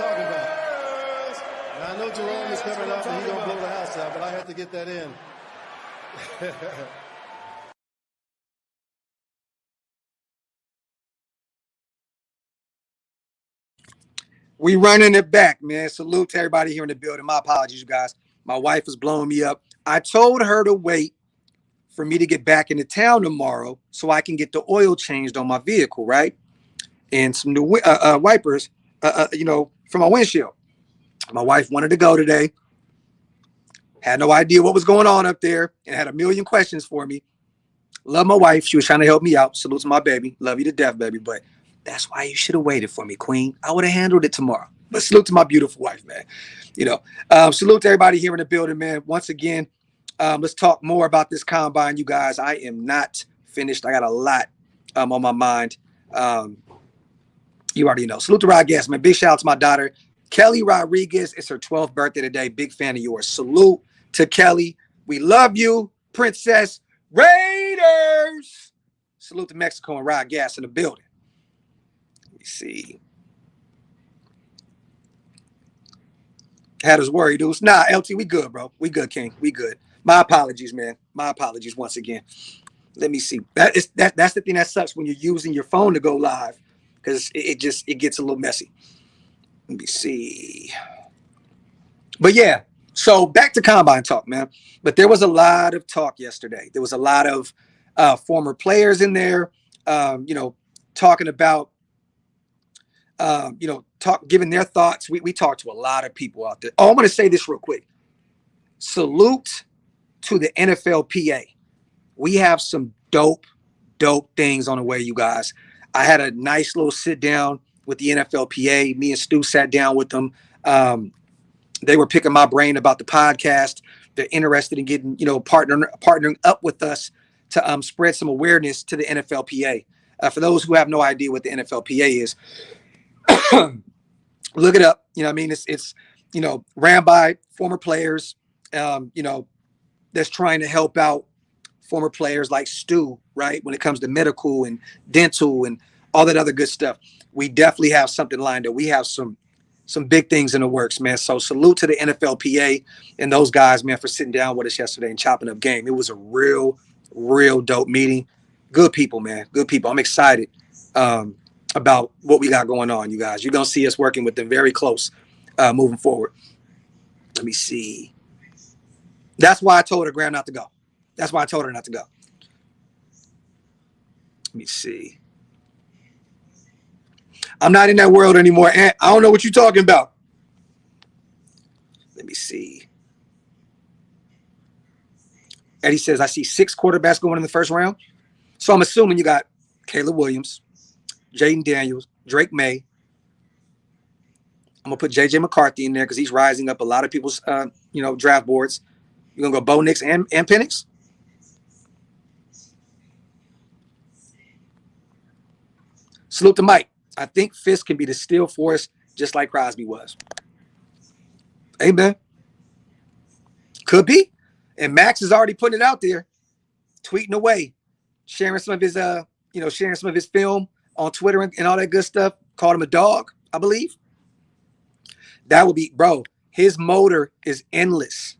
talking about. Now, I know Jerome is coming up and he's going to blow the house out, but I had to get that in. We running it back, man. Salute to everybody here in the building. My apologies, you guys. My wife is blowing me up. I told her to wait for me to get back into town tomorrow so I can get the oil changed on my vehicle, right? And some new wipers, for my windshield. My wife wanted to go today. Had no idea what was going on up there and had a million questions for me. Love my wife. She was trying to help me out. Salute to my baby. Love you to death, baby. But that's why you should have waited for me, Queen. I would have handled it tomorrow. But salute to my beautiful wife, man. Salute to everybody here in the building, man. Once again, let's talk more about this combine, you guys. I am not finished. I got a lot on my mind. You already know. Salute to Rod Gas, man. Big shout out to my daughter, Kelly Rodriguez. It's her 12th birthday today. Big fan of yours. Salute to Kelly. We love you, Princess Raiders. Salute to Mexico and Rod Gas in the building. Let me see. Had us worried, dudes. Nah, LT, we good, bro. We good, King. We good. My apologies, man. My apologies once again. Let me see. That's the thing that sucks when you're using your phone to go live, because it gets a little messy. Let me see. But yeah, so back to combine talk, man. But there was a lot of talk yesterday. There was a lot of former players in there, talking about, giving their thoughts. We talked to a lot of people out there. Oh, I'm going to say this real quick. Salute to the NFLPA. We have some dope things on the way, you guys. I had a nice little sit down with the NFLPA. Me and Stu sat down with them. They were picking my brain about the podcast. They're interested in getting, partnering up with us to spread some awareness to the NFLPA. For those who have no idea what the NFLPA is, look it up. It's ran by former players, that's trying to help out former players like Stu, right? When it comes to medical and dental and all that other good stuff. We definitely have something lined up. We have some big things in the works, man. So salute to the NFLPA and those guys, man, for sitting down with us yesterday and chopping up game. It was a real dope meeting. Good people, man. Good people. I'm excited about what we got going on, you guys. You're going to see us working with them very close moving forward. Let me see. That's why I told her, Graham, not to go. That's why I told her not to go. Let me see. I'm not in that world anymore, and I don't know what you're talking about. Let me see. Eddie says, I see 6 quarterbacks going in the first round. So I'm assuming you got Caleb Williams, Jaden Daniels, Drake May. I'm going to put J.J. McCarthy in there because he's rising up a lot of people's, draft boards. You're going to go Bo Nix and Penix? Salute to Mike. I think Fisk can be the steel force just like Crosby was. Amen. Could be. And Max is already putting it out there, tweeting away, sharing some of his, film on Twitter and all that good stuff. Called him a dog, I believe. That would be, bro, his motor is endless.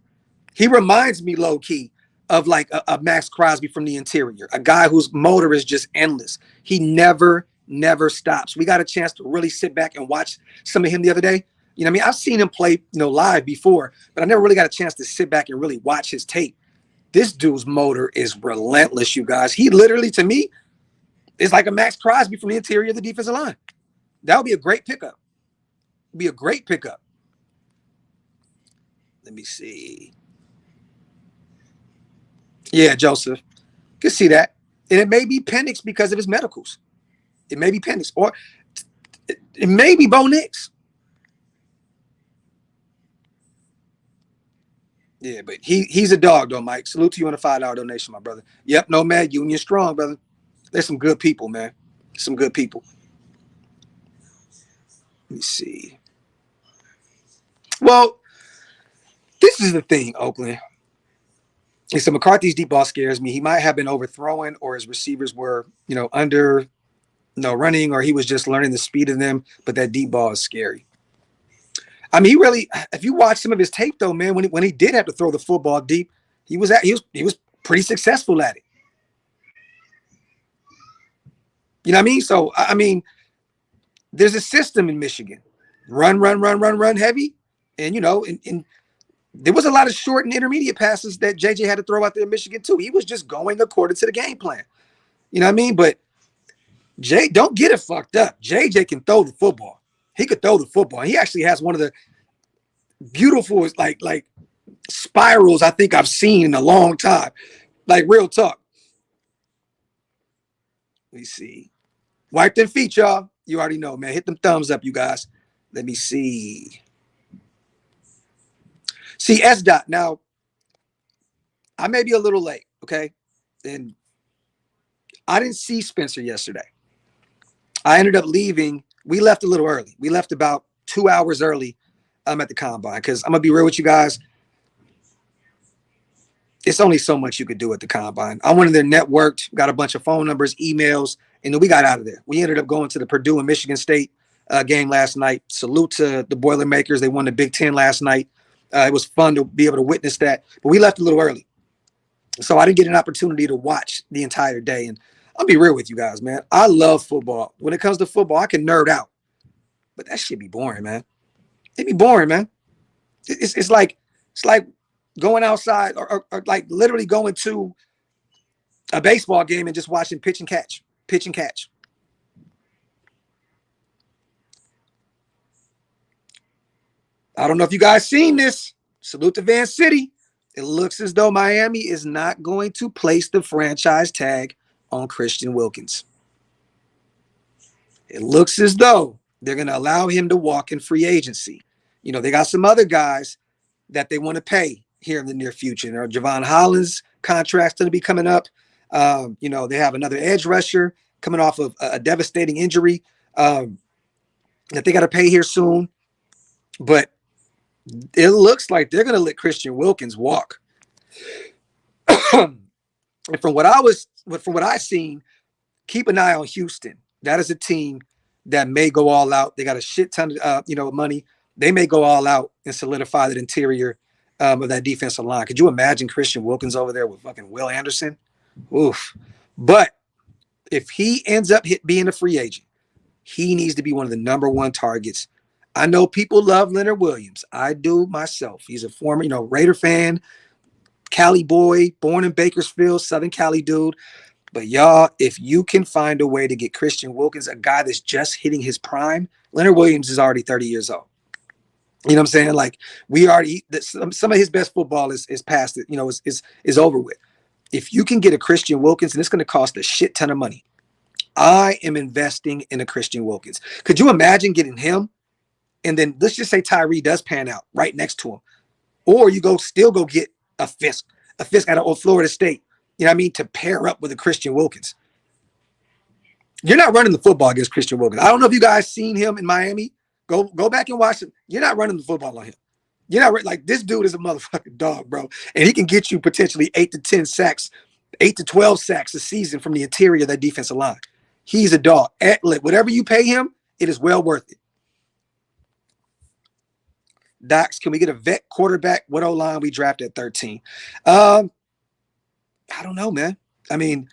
He reminds me low-key of like a Max Crosby from the interior, a guy whose motor is just endless. He never stops. We got a chance to really sit back and watch some of him the other day. I've seen him play, live before, but I never really got a chance to sit back and really watch his tape. This dude's motor is relentless, you guys. He literally, to me, is like a Max Crosby from the interior of the defensive line. That would be a great pickup. Be a great pickup. Let me see. Yeah, Joseph. Can see that. And it may be Penix because of his medicals. It may be Penix. Or it may be Bo Nix. Yeah, but he's a dog, though, Mike. Salute to you on a $5 donation, my brother. Yep, Nomad, Union strong, brother. There's some good people, man. Some good people. Let me see. Well, this is the thing, Oakland. So McCarthy's deep ball scares me. He might have been overthrowing, or his receivers were, under, running, or he was just learning the speed of them. But that deep ball is scary. I mean, he really, if you watch some of his tape though, man, when he did have to throw the football deep, he was pretty successful at it. You know what I mean? So I mean, there's a system in Michigan. Run heavy. And and there was a lot of short and intermediate passes that JJ had to throw out there in Michigan too. He was just going according to the game plan. You know what I mean? But don't get it fucked up. JJ can throw the football. He could throw the football. He actually has one of the beautiful like spirals I think I've seen in a long time. Like real talk. Let me see. Wipe them feet, y'all. You already know, man. Hit them thumbs up, you guys. Let me see. See, S. Dot. Now, I may be a little late, okay? And I didn't see Spencer yesterday. I ended up leaving. We left a little early. We left about 2 hours early at the combine because I'm going to be real with you guys. It's only so much you could do at the combine. I went in there, networked, got a bunch of phone numbers, emails, and then we got out of there. We ended up going to the Purdue and Michigan State game last night. Salute to the Boilermakers. They won the Big Ten last night. It was fun to be able to witness that. But we left a little early. So I didn't get an opportunity to watch the entire day. And I'll be real with you guys, man. I love football. When it comes to football, I can nerd out. But that shit be boring, man. It'd be boring, man. It's like going outside or like literally going to a baseball game and just watching pitch and catch. I don't know if you guys seen this. Salute to Van City. It looks as though Miami is not going to place the franchise tag on Christian Wilkins. It looks as though they're going to allow him to walk in free agency. You know, they got some other guys that they want to pay here in the near future. You know, Javon Holland's contract's going to be coming up. They have another edge rusher coming off of a devastating injury that they got to pay here soon. But it looks like they're going to let Christian Wilkins walk. And from what I seen, keep an eye on Houston. That is a team that may go all out. They got a shit ton of money. They may go all out and solidify that interior of that defensive line. Could you imagine Christian Wilkins over there with fucking Will Anderson? Oof. But if he ends up being a free agent, he needs to be one of the number one targets. I know people love Leonard Williams. I do myself. He's a former, Raider fan, Cali boy, born in Bakersfield, Southern Cali dude. But y'all, if you can find a way to get Christian Wilkins, a guy that's just hitting his prime, Leonard Williams is already 30 years old. You know what I'm saying? Like some of his best football is past it, is over with. If you can get a Christian Wilkins, and it's going to cost a shit ton of money, I am investing in a Christian Wilkins. Could you imagine getting him? And then let's just say Tyree does pan out right next to him. Or you still go get a Fisk out of Florida State, to pair up with a Christian Wilkins. You're not running the football against Christian Wilkins. I don't know if you guys seen him in Miami. Go back and watch him. You're not running the football on him. You're not like this dude is a motherfucking dog, bro. And he can get you potentially 8 to 10 sacks, 8 to 12 sacks a season from the interior of that defensive line. He's a dog. Whatever you pay him, it is well worth it. Docs, can we get a vet quarterback? What O-line we drafted at 13? I don't know, man. I mean,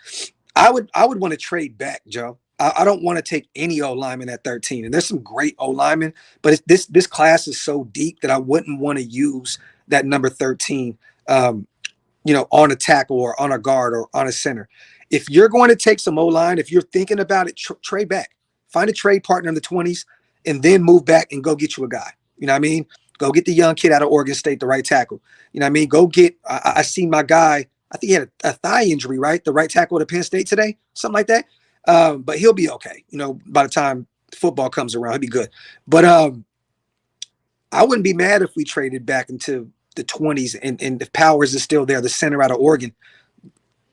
I would want to trade back, Joe. I don't want to take any O-lineman at 13. And there's some great O-linemen, but this class is so deep that I wouldn't want to use that number 13, on a tackle or on a guard or on a center. If you're going to take some O-line, if you're thinking about it, trade back. Find a trade partner in the 20s and then move back and go get you a guy. You know what I mean? Go get the young kid out of Oregon State, the right tackle. You know what I mean? Go get I seen my guy, I think he had a thigh injury, right? The right tackle at Penn State today, something like that. But he'll be okay. By the time football comes around, he'll be good. But I wouldn't be mad if we traded back into the 20s and if Powers is still there, the center out of Oregon,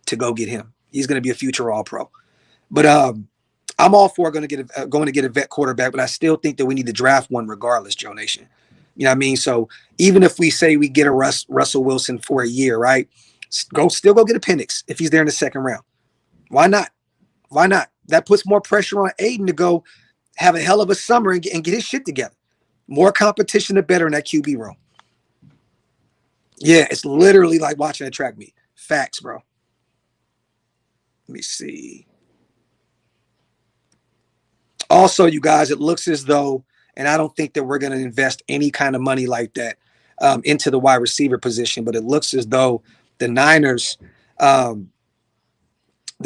to go get him. He's going to be a future All-Pro. But I'm all for going to get a vet quarterback, but I still think that we need to draft one regardless, Joe Nation. You know what I mean? So even if we say we get a Russell Wilson for a year, right? Still go get a Penix if he's there in the second round. Why not? That puts more pressure on Aiden to go have a hell of a summer and get his shit together. More competition, the better in that QB room. Yeah, it's literally like watching a track meet. Facts, bro. Let me see. Also, you guys, it looks as though, and I don't think that we're going to invest any kind of money like that into the wide receiver position, but it looks as though the Niners, they're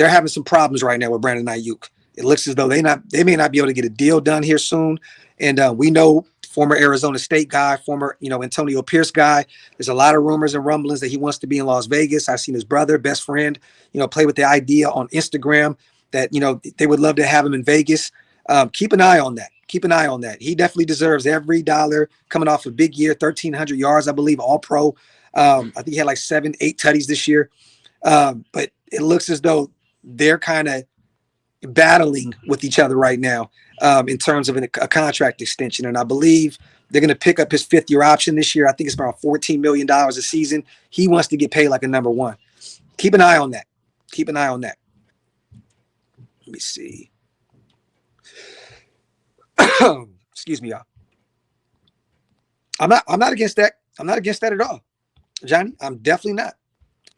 having some problems right now with Brandon Ayuk. It looks as though they may not be able to get a deal done here soon. And we know former Arizona State guy, former Antonio Pierce guy. There's a lot of rumors and rumblings that he wants to be in Las Vegas. I've seen his brother, best friend, play with the idea on Instagram that they would love to have him in Vegas. Keep an eye on that. Keep an eye on that. He definitely deserves every dollar. Coming off a big year, 1,300 yards, I believe, all pro. I think he had like 7-8 tutties this year. But it looks as though they're kind of battling with each other right now in terms of a contract extension. And I believe they're going to pick up his 5th-year option this year. I think it's around $14 million a season. He wants to get paid like a number one. Keep an eye on that. Keep an eye on that. Let me see. Excuse me, y'all. I'm not against that. I'm not against that at all, Johnny. I'm definitely not.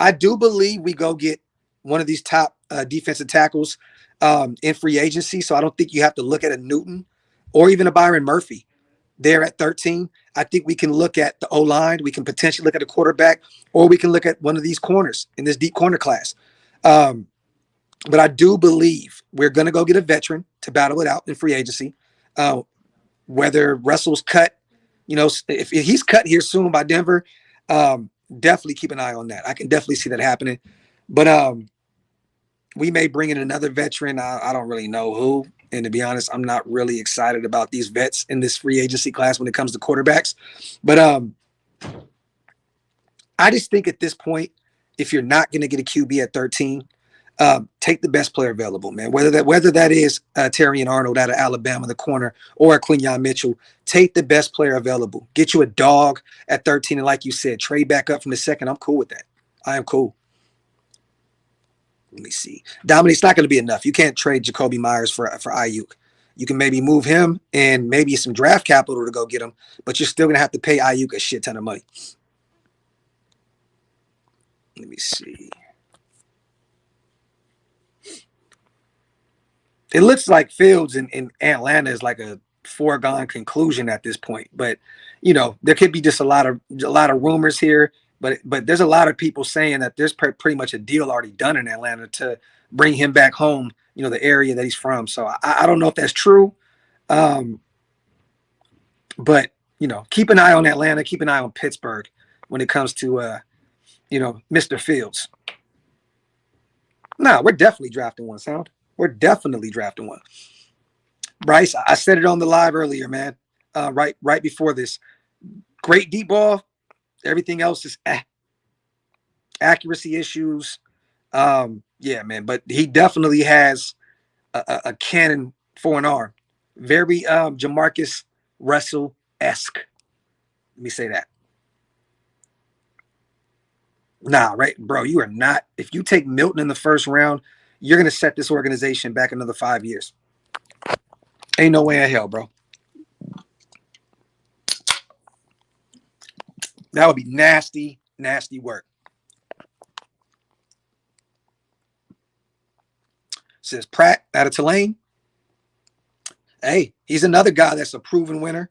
I do believe we go get one of these top defensive tackles in free agency. So I don't think you have to look at a Newton or even a Byron Murphy there at 13. I think we can look at the O-line. We can potentially look at a quarterback, or we can look at one of these corners in this deep corner class. But I do believe we're going to go get a veteran to battle it out in free agency. Whether Russell's cut, if he's cut here soon by Denver, definitely keep an eye on that. I can definitely see that happening. But we may bring in another veteran. I don't really know who. And to be honest, I'm not really excited about these vets in this free agency class when it comes to quarterbacks. But I just think at this point, if you're not going to get a QB at 13, take the best player available, man. Whether that is Terrion Arnold out of Alabama, the corner, or Quinyon Mitchell, take the best player available. Get you a dog at 13, and like you said, trade back up from the second. I'm cool with that. I am cool. Let me see. Dominique's not going to be enough. You can't trade Jacoby Myers for Ayuk. You can maybe move him and maybe some draft capital to go get him, but you're still going to have to pay Ayuk a shit ton of money. Let me see. It looks like Fields in Atlanta is like a foregone conclusion at this point, but there could be just a lot of rumors here. But there's a lot of people saying that there's pretty much a deal already done in Atlanta to bring him back home, the area that he's from. So I don't know if that's true. But, keep an eye on Atlanta, keep an eye on Pittsburgh when it comes to, Mr. Fields. We're definitely drafting one, Sound. We're definitely drafting one. Bryce, I said it on the live earlier, man, right before this. Great deep ball. Everything else is accuracy issues. Yeah, man, but he definitely has a cannon for an arm. Very Jamarcus Russell-esque. Let me say that. Right, bro, you are not. If you take Milton in the first round, you're going to set this organization back another 5 years. Ain't no way in hell, bro. That would be nasty, nasty work. Says Pratt out of Tulane. Hey, he's another guy that's a proven winner,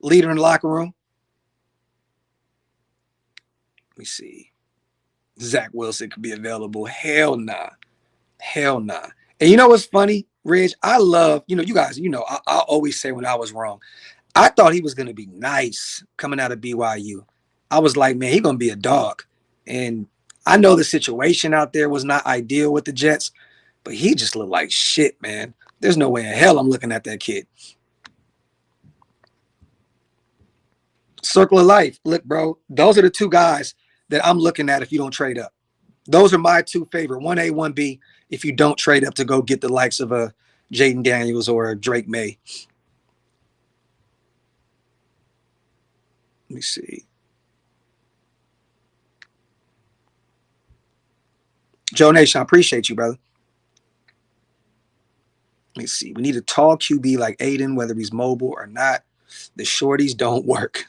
leader in the locker room. Let me see. Zach Wilson could be available. Hell nah. Hell nah. And you know what's funny, Ridge? I love, you guys, I always say when I was wrong. I thought he was going to be nice coming out of BYU. I was like, man, he's going to be a dog. And I know the situation out there was not ideal with the Jets, but he just looked like shit, man. There's no way in hell I'm looking at that kid. Circle of life. Look, bro, those are the two guys that I'm looking at if you don't trade up. Those are my two favorite, 1A, 1B, if you don't trade up to go get the likes of a Jaden Daniels or a Drake May. Let me see. Joe Nation, I appreciate you, brother. Let me see. We need a tall QB like Aiden, whether he's mobile or not. The shorties don't work.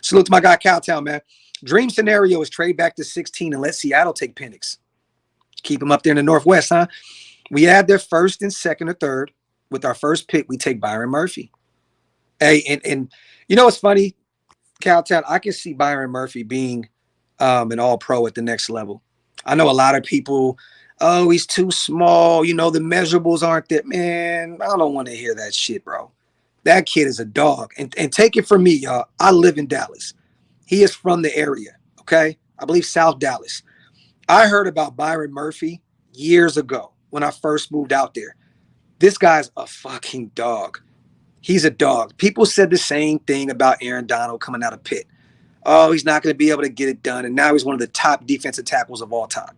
Salute to my guy, Cowtown, man. Dream scenario is trade back to 16 and let Seattle take Penix. Keep them up there in the Northwest, huh? We add their first and second or third. With our first pick, we take Byron Murphy. Hey, and you know what's funny, Cowtown? I can see Byron Murphy being an all-pro at the next level. I know a lot of people, oh, he's too small. You know, the measurables aren't that. Man, I don't want to hear that shit, bro. That kid is a dog. And take it from me, y'all. I live in Dallas. He is from the area, okay? I believe South Dallas. I heard about Byron Murphy years ago when I first moved out there. This guy's a fucking dog. He's a dog. People said the same thing about Aaron Donald coming out of Pitt. Oh, he's not going to be able to get it done. And now he's one of the top defensive tackles of all time.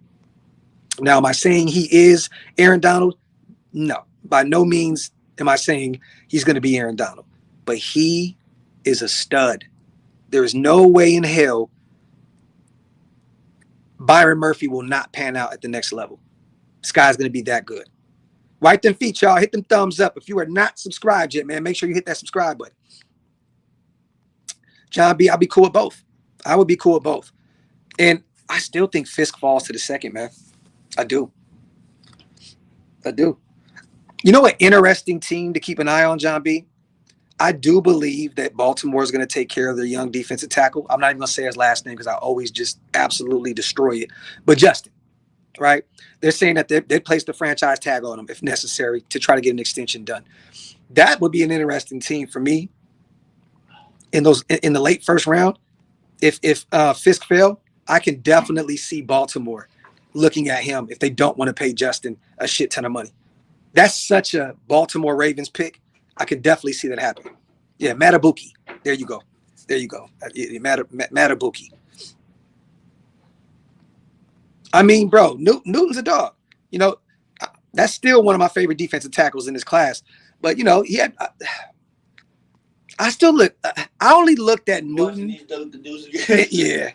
Now, am I saying he is Aaron Donald? No. By no means am I saying he's going to be Aaron Donald. But he is a stud. There is no way in hell Byron Murphy will not pan out at the next level. This guy's going to be that good. Wipe them feet, y'all. Hit them thumbs up. If you are not subscribed yet, man, make sure you hit that subscribe button. John B, I'll be cool with both. I would be cool with both. And I still think Fisk falls to the second, man. I do. You know, an interesting team to keep an eye on, John B? I do believe that Baltimore is going to take care of their young defensive tackle. I'm not even going to say his last name because I always just absolutely destroy it. But Justin, right? They're saying that they place the franchise tag on him if necessary to try to get an extension done. That would be an interesting team for me in the late first round. If Fisk fail, I can definitely see Baltimore looking at him if they don't want to pay Justin a shit ton of money. That's such a Baltimore Ravens pick. I could definitely see that happen. Yeah, Matabuki. There you go. Matabuki. I mean, bro, Newton's a dog. You know, that's still one of my favorite defensive tackles in this class. But, you know, I only looked at Newton. Yeah.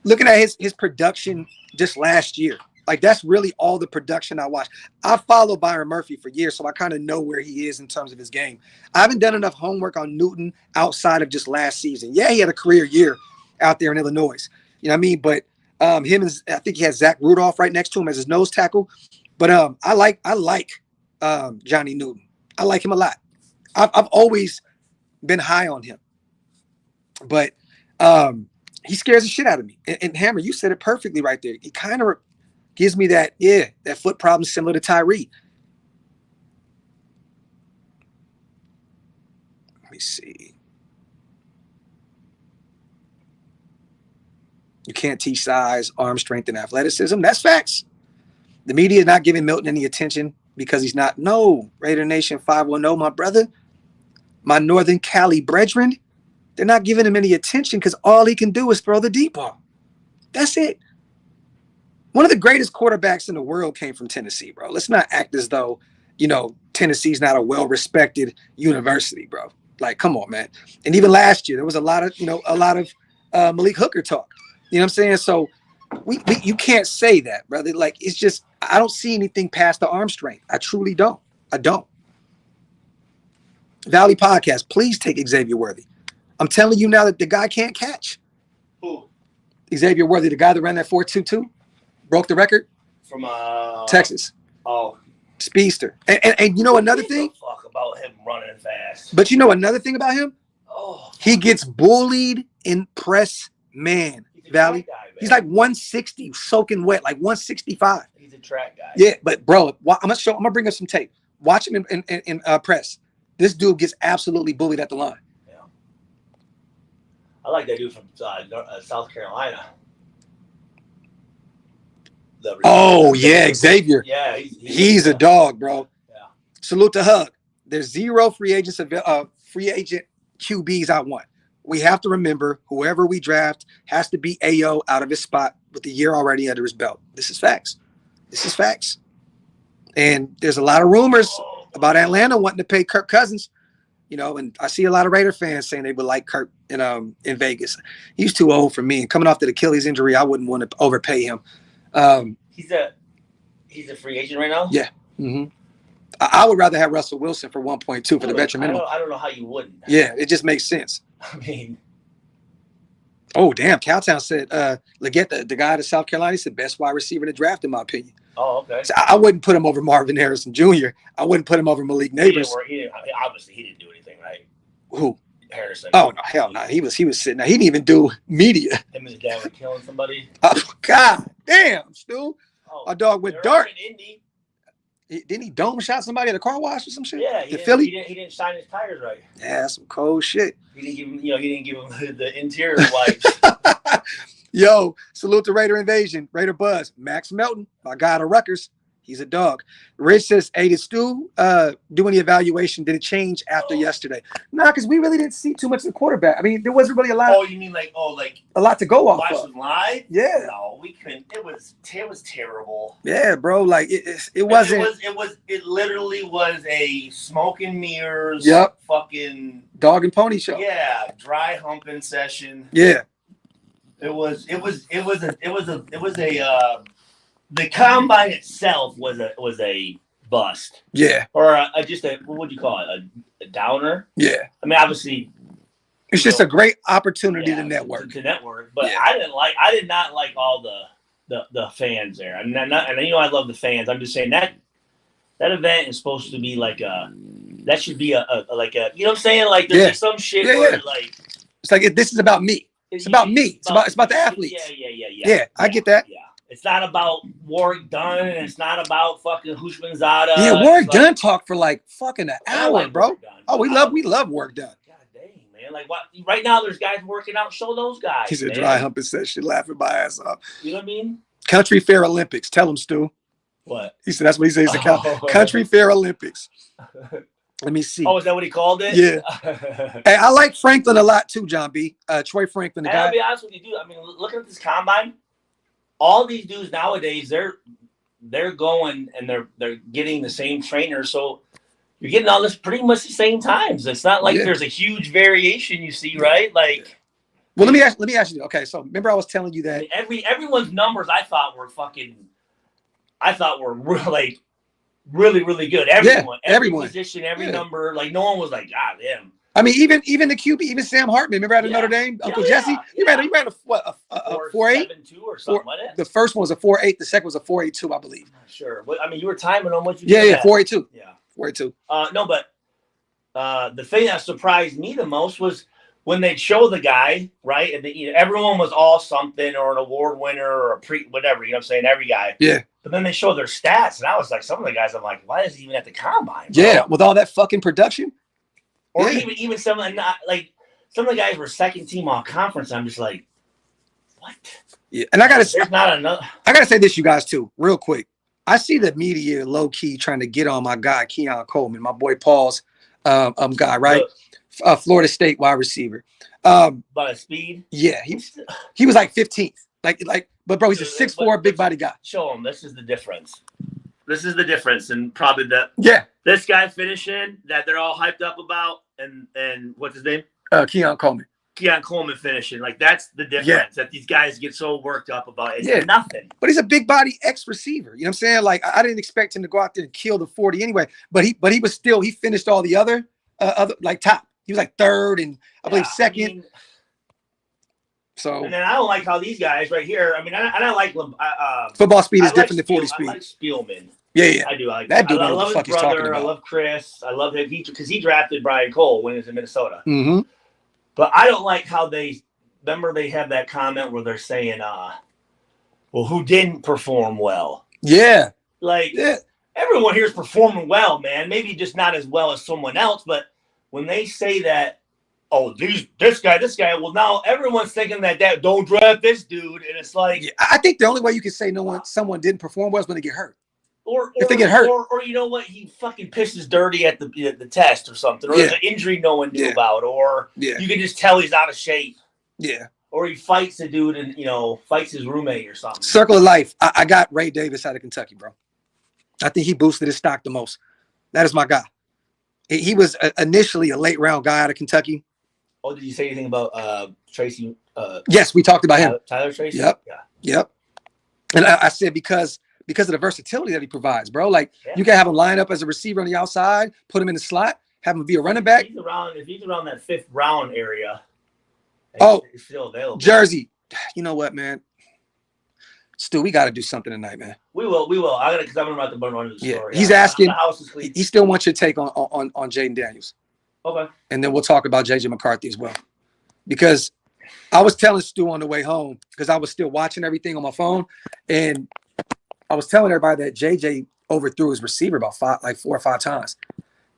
Looking at his production just last year. Like, that's really all the production I watched. I follow Byron Murphy for years, so I kind of know where he is in terms of his game. I haven't done enough homework on Newton outside of just last season. Yeah, he had a career year out there in Illinois. You know what I mean? But him and I think he has Zach Rudolph right next to him as his nose tackle. But I like Johnny Newton. I like him a lot. I've always been high on him. But he scares the shit out of me. And Hammer, you said it perfectly right there. He kind of gives me that foot problem similar to Tyree. Let me see. You can't teach size, arm strength, and athleticism. That's facts. The media is not giving Milton any attention because he's not. No, Raider Nation 510, my brother, my Northern Cali brethren, they're not giving him any attention because all he can do is throw the deep ball. That's it. One of the greatest quarterbacks in the world came from Tennessee, bro. Let's not act as though, you know, Tennessee's not a well-respected university, bro. Like, come on, man. And even last year, there was a lot of Malik Hooker talk. You know what I'm saying? So you can't say that, brother. Like, it's just, I don't see anything past the arm strength. I truly don't. I don't. Valley Podcast, please take Xavier Worthy. I'm telling you now that the guy can't catch. Who? Xavier Worthy, the guy that ran that 4.22. Broke the record from Texas. Oh, speedster. And you know another thing? Fuck about him running fast. But you know another thing about him? Oh, he gets bullied in press man. Valley. Guy, he's like 160, soaking wet, like 165. He's a track guy. Yeah, but bro, I'm gonna bring up some tape. Watch him in press. This dude gets absolutely bullied at the line. Yeah. I like that dude from South Carolina. Oh yeah, Xavier. Yeah, he's a dog, bro. Yeah. Salute to Hug. There's 0 free agent QBs I want. We have to remember whoever we draft has to be AO out of his spot with the year already under his belt. This is facts. And there's a lot of rumors about Atlanta wanting to pay Kirk Cousins. You know, and I see a lot of Raider fans saying they would like Kirk in Vegas. He's too old for me. And coming off that Achilles injury, I wouldn't want to overpay him. He's a free agent right now? Yeah. Mm-hmm. I would rather have Russell Wilson for 1.2 for the veteran minimum. I don't know how you wouldn't. Yeah, it just makes sense. I mean, oh damn, Cowtown said Leggett, the guy out of South Carolina, said best wide receiver in the draft, in my opinion. oh, okay. So I wouldn't put him over Marvin Harrison Jr. I wouldn't put him over Malik Neighbors. Obviously, he didn't do anything, right? Who? Harrison. Oh no, hell no. He was sitting there. He didn't even do media. Him and his dad were killing somebody. Oh God damn, Stu. Oh, Our dog went they're dark. in Indy. Didn't he dome shot somebody at a car wash or some shit? Yeah, in Philly. He didn't shine his tires right. Yeah, that's some cold shit. He didn't give him the interior wipes. Yo, salute to Raider Invasion, Raider Buzz, Max Melton, my guy out of Rutgers. He's a dog. Rich says, hey, did Stu do any evaluation? Did it change after yesterday? No, because we really didn't see too much of the quarterback. I mean, there wasn't really a lot. Oh, you mean like a lot to go off watch of. them live? Yeah. No, we couldn't. It was terrible. Yeah, bro. Like it wasn't. It literally was a smoke and mirrors. Yep. Fucking dog and pony show. Yeah, dry humping session. Yeah. It was a the combine itself was a bust. Yeah. Or just a, what would you call it? A downer? Yeah. I mean, obviously, it's just a great opportunity to network. To network, but yeah. I did not like all the fans there. I mean, and I love the fans. I'm just saying that event is supposed to be like that should be a you know what I'm saying? Like there's some shit where like it's like this is about me. It's about me. It's about the athletes. Yeah, I get that. Yeah. It's not about Warwick Dunn. It's not about fucking Hushmanzada. Yeah, Warwick Dunn talked for like fucking an hour, bro. Oh, we love Warwick Dunn. God dang, man. Like what? Right now, there's guys working out. Show those guys. He's a dry humping session, laughing my ass off. You know what I mean? Country Fair Olympics. Tell him, Stu. What? He said that's what he says. Country Fair Olympics. Let me see. Oh, is that what he called it? Yeah. Hey, I like Franklin a lot too, John B. Troy Franklin, the guy. I'll be honest with you, dude. I mean, looking at this combine, all these dudes nowadays, they're going and they're getting the same trainer. So you're getting all this pretty much the same times. It's not like there's a huge variation you see, right? Like, well, let me ask you. Okay, so remember I was telling you that everyone's numbers I thought were like really, really good. Every position, every number, like no one was like, God damn. I mean, even the QB, even Sam Hartman. Remember out of Notre Dame, Uncle Jesse. He ran a 4.8 or something like that. The first one was a 4.8. The second was a 4.82, I believe. Sure, but I mean, you were timing on what you. Yeah, 4.82. Yeah, 4.82. No, but the thing that surprised me the most was when they'd show the guy, right, and everyone was all something or an award winner or whatever. You know what I'm saying? Every guy. Yeah. But then they show their stats, and I was like, some of the guys, I'm like, why is he even at the combine? Bro? Yeah, with all that fucking production. Or even some of the guys were second team all conference. I'm just like, what? Yeah, and I gotta say this, you guys, too, real quick. I see the media low key trying to get on my guy Keon Coleman, my boy Paul's guy, right? Florida State wide receiver. By his speed. Yeah, he was like 15th. But bro, he's a 6'4" big body guy. Show him this is the difference. This is the difference, and probably that. Yeah. This guy finishing that they're all hyped up about, and what's his name? Keon Coleman. Keon Coleman finishing, like that's the difference that these guys get so worked up about. It's nothing. But he's a big body X receiver. You know what I'm saying? Like I didn't expect him to go out there and kill the 40 anyway. But he was still he finished all the other like top. He was like third and I believe second. I mean, so and then I don't like how these guys right here. I mean, I don't like football speed is different than 40 speed. I like Spielman. Yeah. I do. I like that dude. I love what the fuck his he's talking brother. about. I love Chris. I love him because he drafted Brian Cole when he was in Minnesota. Mm-hmm. But I don't like how they have that comment where they're saying, well, who didn't perform well? Yeah. Like everyone here is performing well, man. Maybe just not as well as someone else. But when they say that, oh, this guy, well, now everyone's thinking that don't draft this dude. And it's like, I think the only way you can say someone didn't perform well is when they get hurt. Or if they get hurt. Or you know what? He fucking pisses dirty at the test or something. Or there's an injury no one knew about. Or you can just tell he's out of shape. Yeah. Or he fights a dude and, fights his roommate or something. Circle of life. I got Ray Davis out of Kentucky, bro. I think he boosted his stock the most. That is my guy. He was initially a late round guy out of Kentucky. Oh, did you say anything about Tracy? Yes, we talked about him. Tyler Tracy? Yep. And I said because because of the versatility that he provides, bro. Like Yeah. you can have him line up as a receiver on the outside, put him in the slot, have him be a running back. If he's around that 5th round area, he's still available. Jersey. You know what, man? Stu, we got to do something tonight, man. We will. Because I'm about to run into the story. He's asking. The house is clean. He still wants your take on Jaden Daniels. Okay. And then we'll talk about JJ McCarthy as well. Because I was telling Stu on the way home, because I was still watching everything on my phone, and I was telling everybody that JJ overthrew his receiver about 4 or 5 times.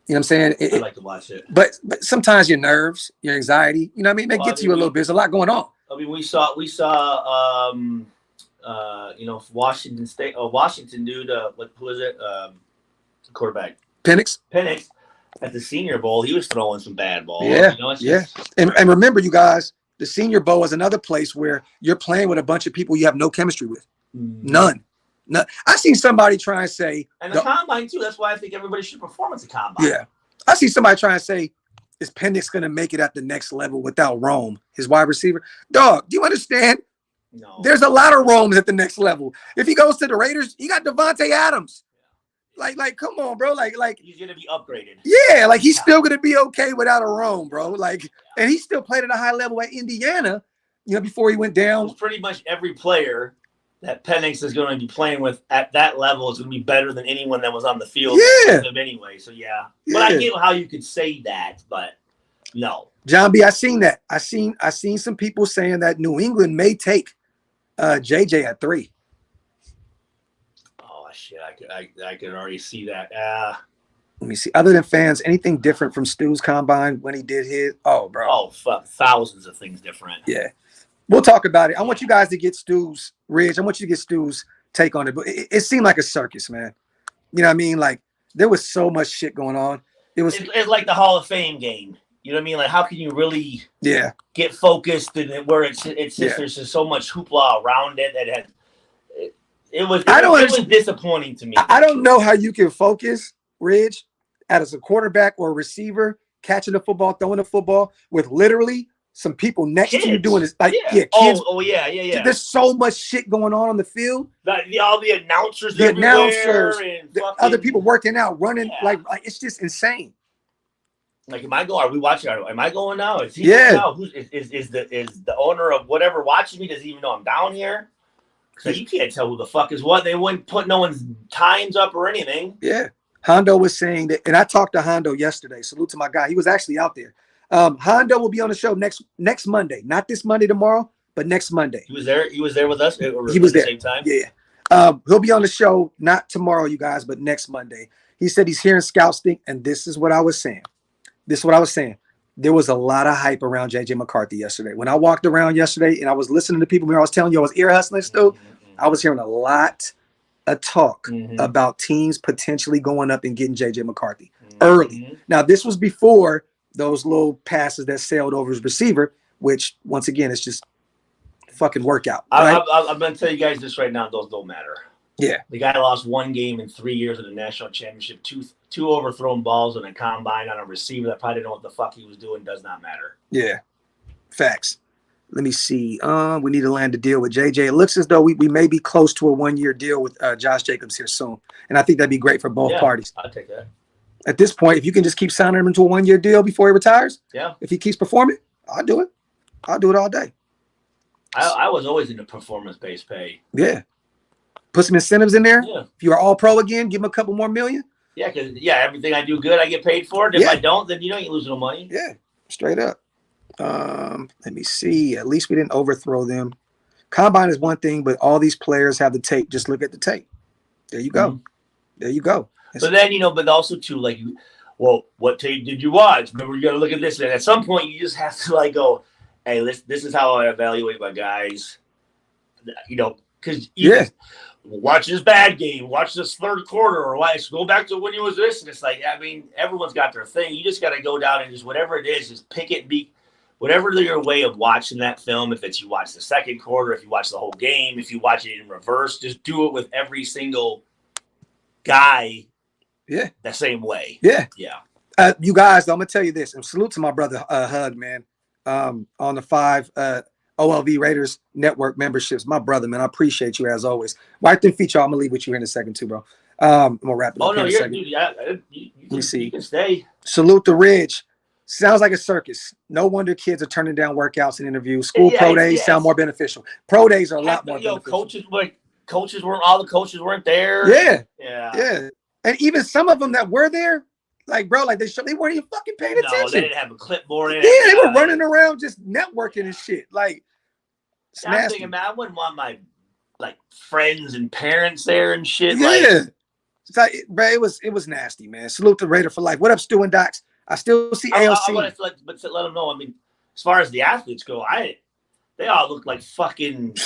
You know what I'm saying? I like to watch it. But sometimes your nerves, your anxiety, you know what I mean? That gets you a little bit. There's a lot going on. I mean, we saw Washington State, Washington dude, who is it? Quarterback. Penix at the Senior Bowl, he was throwing some bad balls. Yeah, just... And remember, you guys, the Senior Bowl is another place where you're playing with a bunch of people you have no chemistry with. None. I seen somebody try and say, and the combine too. That's why I think everybody should perform at the combine. Yeah, I see somebody trying to say, is Penix going to make it at the next level without Rome, his wide receiver? Dog, do you understand? No. There's a lot of Romes at the next level. If he goes to the Raiders, you got Devontae Adams. Like, come on, bro. Like he's gonna be upgraded. Yeah, like he's still gonna be okay without a Rome, bro. Like, and he still played at a high level at Indiana, before he went down. Pretty much every player that Penix is going to be playing with at that level is going to be better than anyone that was on the field. Yeah. Anyway, so yeah. But I get how you could say that, but no. John B, I seen that. I seen some people saying that New England may take JJ at 3. Oh shit! I could already see that. Let me see. Other than fans, anything different from Stu's combine when he did his? Oh, bro. Oh, fuck. Thousands of things different. Yeah. We'll talk about it. I want you guys to get Stu's, Ridge. I want you to get Stu's take on it. But it seemed like a circus, man. You know what I mean? Like, there was so much shit going on. It's like the Hall of Fame game. You know what I mean? Like, how can you really get focused and where it's just there's just so much hoopla around it that it was disappointing to me. I don't know how you can focus, Ridge, as a quarterback or a receiver, catching the football, throwing the football with literally some people next to you doing this. Like, kids. Yeah. There's so much shit going on the field. All the announcers, and other people working out, running. Like it's just insane. Like, are we watching? Am I going now? Is he going now? Is the owner of whatever watching me? Does he even know I'm down here? So you can't tell who the fuck is what. They wouldn't put no one's times up or anything. Yeah. Hondo was saying that, and I talked to Hondo yesterday. Salute to my guy. He was actually out there. Hondo will be on the show next Monday. Not this Monday tomorrow, but next Monday. He was there. He was there with us. He was there. At the same time. Yeah. He'll be on the show not tomorrow, you guys, but next Monday. He said he's hearing scouts think, and this is what I was saying. There was a lot of hype around JJ McCarthy yesterday. When I walked around yesterday and I was listening to people, I was telling you I was ear hustling still. I was hearing a lot of talk about teams potentially going up and getting JJ McCarthy early. Now, this was before those little passes that sailed over his receiver, which once again, it's just fucking workout. Right? I'm going to tell you guys this right now. Those don't matter. Yeah. The guy lost 1 game in 3 years of the national championship, two overthrown balls on a combine on a receiver that probably didn't know what the fuck he was doing. Does not matter. Yeah. Facts. Let me see. We need to land a deal with JJ. It looks as though we may be close to a 1-year deal with Josh Jacobs here soon. And I think that'd be great for both parties. I'll take that. At this point, if you can just keep signing him into a 1-year deal before he retires, if he keeps performing, I'll do it. I'll do it all day. I was always into performance-based pay. Yeah. Put some incentives in there. Yeah. If you are all pro again, give him a couple more million. Yeah, because everything I do good, I get paid for it. If I don't, then you ain't losing no money. Yeah, straight up. Let me see. At least we didn't overthrow them. Combine is one thing, but all these players have the tape. Just look at the tape. There you go. There you go. But then, but also too, like, what tape did you watch? Remember, you got to look at this. And at some point, you just have to go, hey, this is how I evaluate my guys. Because watch this bad game, watch this third quarter, or go back to when he was this. And it's like, everyone's got their thing. You just got to go down and just whatever it is, just pick it and be whatever your way of watching that film. If it's you watch the second quarter, if you watch the whole game, if you watch it in reverse, just do it with every single guy. Yeah. The same way. Yeah. Yeah. You guys, I'm going to tell you this, and salute to my brother, Hug, man, on the 5. OLV Raiders Network memberships. My brother, man, I appreciate you as always. Wipe them feet, y'all. I'm gonna leave with you here in a second too, bro. I'm gonna wrap it up here in a second. Dude, yeah, you can stay. Salute the Ridge. Sounds like a circus. No wonder kids are turning down workouts and interviews. School pro days sound more beneficial. Pro days are a lot more beneficial. All the coaches weren't there. Yeah. And even some of them that were there, like, bro, like they weren't even fucking paying attention. No, they didn't have a clipboard. Yeah, they were running around just networking and shit. Like, I'm thinking, man, I wouldn't want my friends and parents there and shit. Yeah. It's like, bro, it was nasty, man. Salute the Raider for life. What up, Stu and Docs? I still see AOC. I want to let them know. I mean, as far as the athletes go, they all look like fucking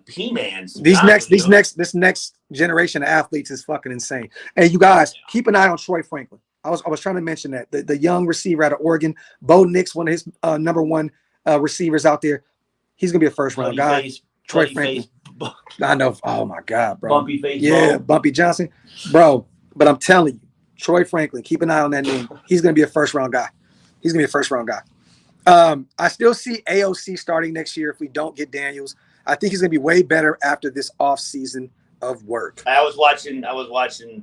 He-Mans. This next generation of athletes is fucking insane. Hey, you guys, keep an eye on Troy Franklin. I was trying to mention that the young receiver out of Oregon, Bo Nix, one of his number one receivers out there. He's gonna be a first round guy. Troy Franklin. I know. Oh my God, bro. Bumpy face. Yeah, Bumpy Johnson, bro. But I'm telling you, Troy Franklin, keep an eye on that name. He's gonna be a first round guy. I still see AOC starting next year if we don't get Daniels. I think he's gonna be way better after this off season of work. I was watching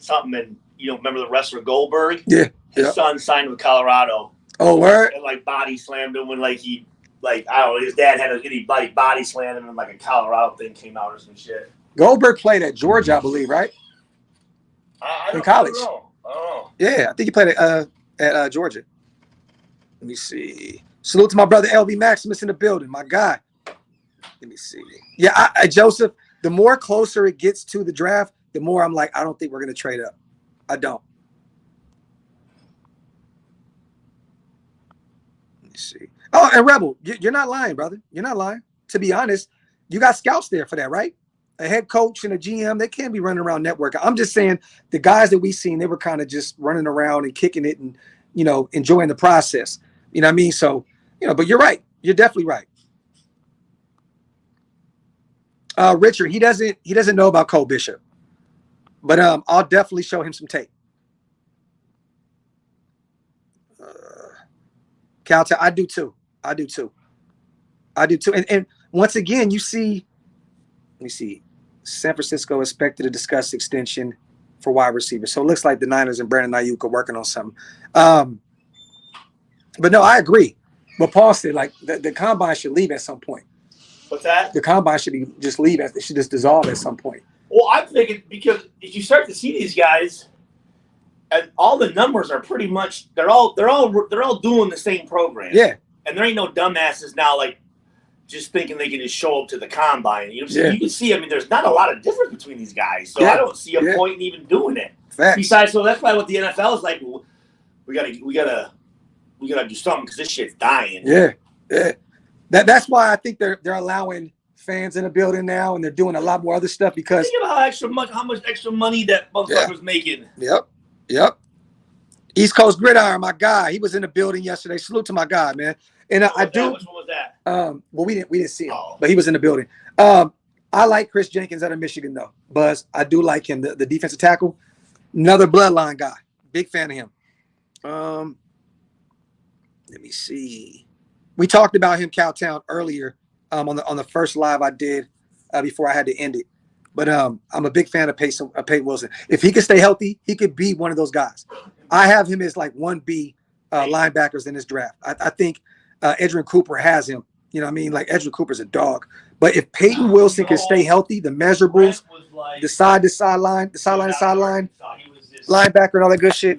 something, and remember the wrestler Goldberg? Yeah. His son signed with Colorado. Oh, word? And body slammed him when I don't know, his dad had anybody body slammed him, and a Colorado thing came out or some shit. Goldberg played at Georgia, I believe, right? In college. I don't know. Yeah, I think he played at Georgia. Let me see. Salute to my brother LV Maximus in the building, my guy. Let me see. Yeah, Joseph, the more closer it gets to the draft, the more I'm like, I don't think we're going to trade up. I don't. Let me see. Oh, and Rebel, you're not lying, brother. You're not lying. To be honest, you got scouts there for that, right? A head coach and a GM, they can't be running around networking. I'm just saying the guys that we seen, they were kind of just running around and kicking it and, enjoying the process. You know what I mean? So, but you're right. You're definitely right. Richard, he doesn't know about Cole Bishop, but I'll definitely show him some tape. Caltech, I do too. And once again, you see, let me see, San Francisco expected to discuss extension for wide receiver. So it looks like the Niners and Brandon Ayuk are working on something. But no, I agree. But Paul said, the combine should leave at some point. What's that? The combine should should just dissolve at some point. Well, I'm thinking because if you start to see these guys, and all the numbers are pretty much they're all doing the same program. Yeah. And there ain't no dumbasses now just thinking they can just show up to the combine. You can see. I mean, there's not a lot of difference between these guys, so I don't see a point in even doing it. Facts. Besides, so that's why what the NFL is like. We gotta do something because this shit's dying. Yeah. That's why I think they're allowing fans in the building now, and they're doing a lot more other stuff because think about how much extra money that motherfucker's making. Yep. East Coast Gridiron, my guy. He was in the building yesterday. Salute to my guy, man. And Which one was that? Well, we didn't see him, but he was in the building. I like Chris Jenkins out of Michigan, though. Buzz, I do like him. The defensive tackle, another bloodline guy. Big fan of him. Let me see. We talked about him, Cowtown, earlier on the first live I did before I had to end it. But I'm a big fan of Peyton Wilson. If he could stay healthy, he could be one of those guys. I have him as 1B linebackers in this draft. I think Edgerrin Cooper has him. You know what I mean? Edgerrin Cooper's a dog. But if Peyton Wilson can stay healthy, the measurables, the sideline, linebacker and all that good shit.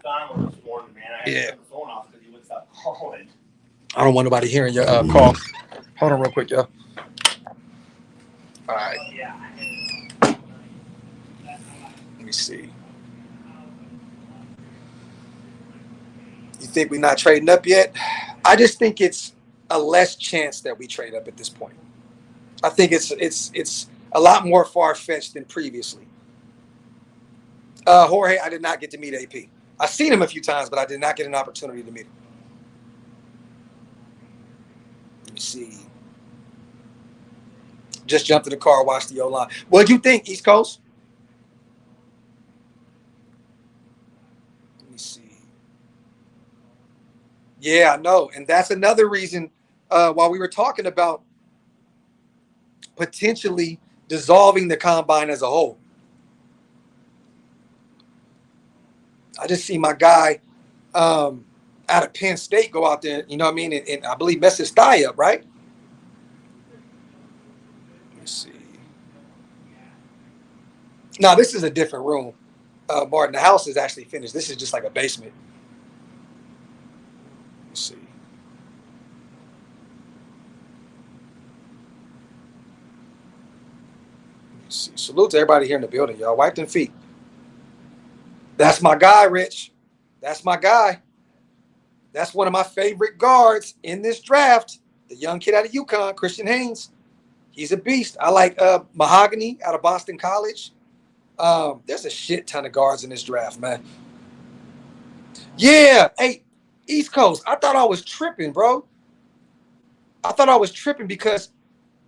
Yeah. I don't want nobody hearing your call. Hold on real quick, y'all. All right. Let me see. You think we're not trading up yet? I just think it's a less chance that we trade up at this point. I think it's a lot more far-fetched than previously. Jorge, I did not get to meet AP. I've seen him a few times, but I did not get an opportunity to meet him. Let me see. Just jumped in the car, watched the O-line. What'd you think, East Coast? Let me see. Yeah, I know. And that's another reason while we were talking about potentially dissolving the combine as a whole. I just see my guy out of Penn State go out there, you know what I mean, and I believe mess his thigh up, right? Let's see. Now, this is a different room. Martin, the house is actually finished. This is just like a basement. Let's see. Let's see. Salute to everybody here in the building, y'all. Wipe them feet. That's my guy, Rich. That's my guy. That's one of my favorite guards in this draft. The young kid out of UConn, Christian Haynes. He's a beast. I like Mahogany out of Boston College. There's a shit ton of guards in this draft, man. Yeah. Hey, East Coast. I thought I was tripping, bro. I thought I was tripping because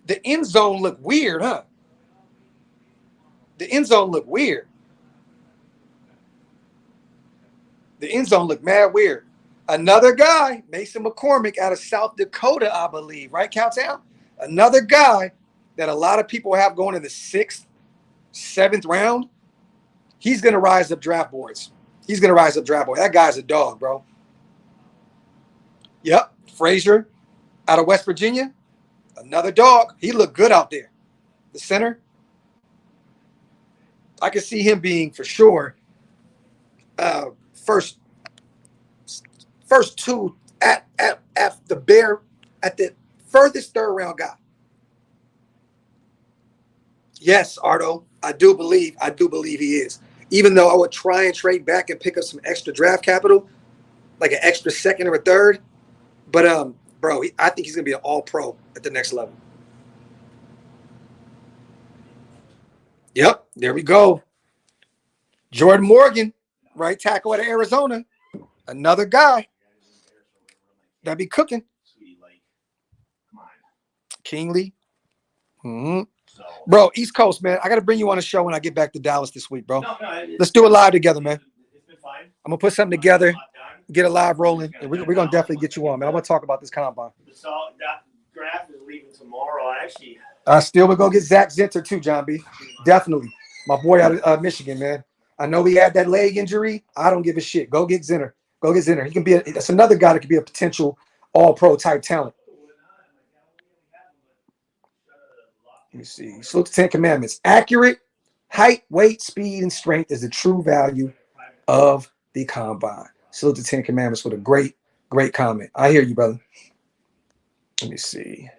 the end zone looked weird, huh? The end zone looked weird. The end zone looked mad weird. Another guy, Mason McCormick out of South Dakota, I believe, right, Cowtown? Another guy that a lot of people have going in the 6th, 7th round. He's going to rise up draft boards. He's going to rise up draft boards. That guy's a dog, bro. Yep. Frazier out of West Virginia. Another dog. He looked good out there. The center. I can see him being, for sure, first two at the furthest third round guy. Yes, Ardo, I do believe he is. Even though I would try and trade back and pick up some extra draft capital, like an extra second or a third. But bro, I think he's gonna be an all-pro at the next level. Yep, there we go. Jordan Morgan, right tackle out of Arizona. Another guy that be cooking. Kingley. Mm-hmm. Bro, East Coast, man. I got to bring you on a show when I get back to Dallas this week, bro. Let's do it live together, man. It's been fine. I'm going to put something together, get it live rolling, and we're going to definitely get you on, man. I want to talk about this combine. So that Graphk is leaving tomorrow. Actually, I still would go get Zach Zinter too, John B. Definitely. My boy out of Michigan, man. I know he had that leg injury. I don't give a shit. Go get Zinter. Go get Zinter. He can be that's another guy that could be a potential all-pro type talent. Let me see. Salute the 10 Commandments. Accurate height, weight, speed, and strength is the true value of the combine. Salute the 10 Commandments with a great, great comment. I hear you, brother. Let me see.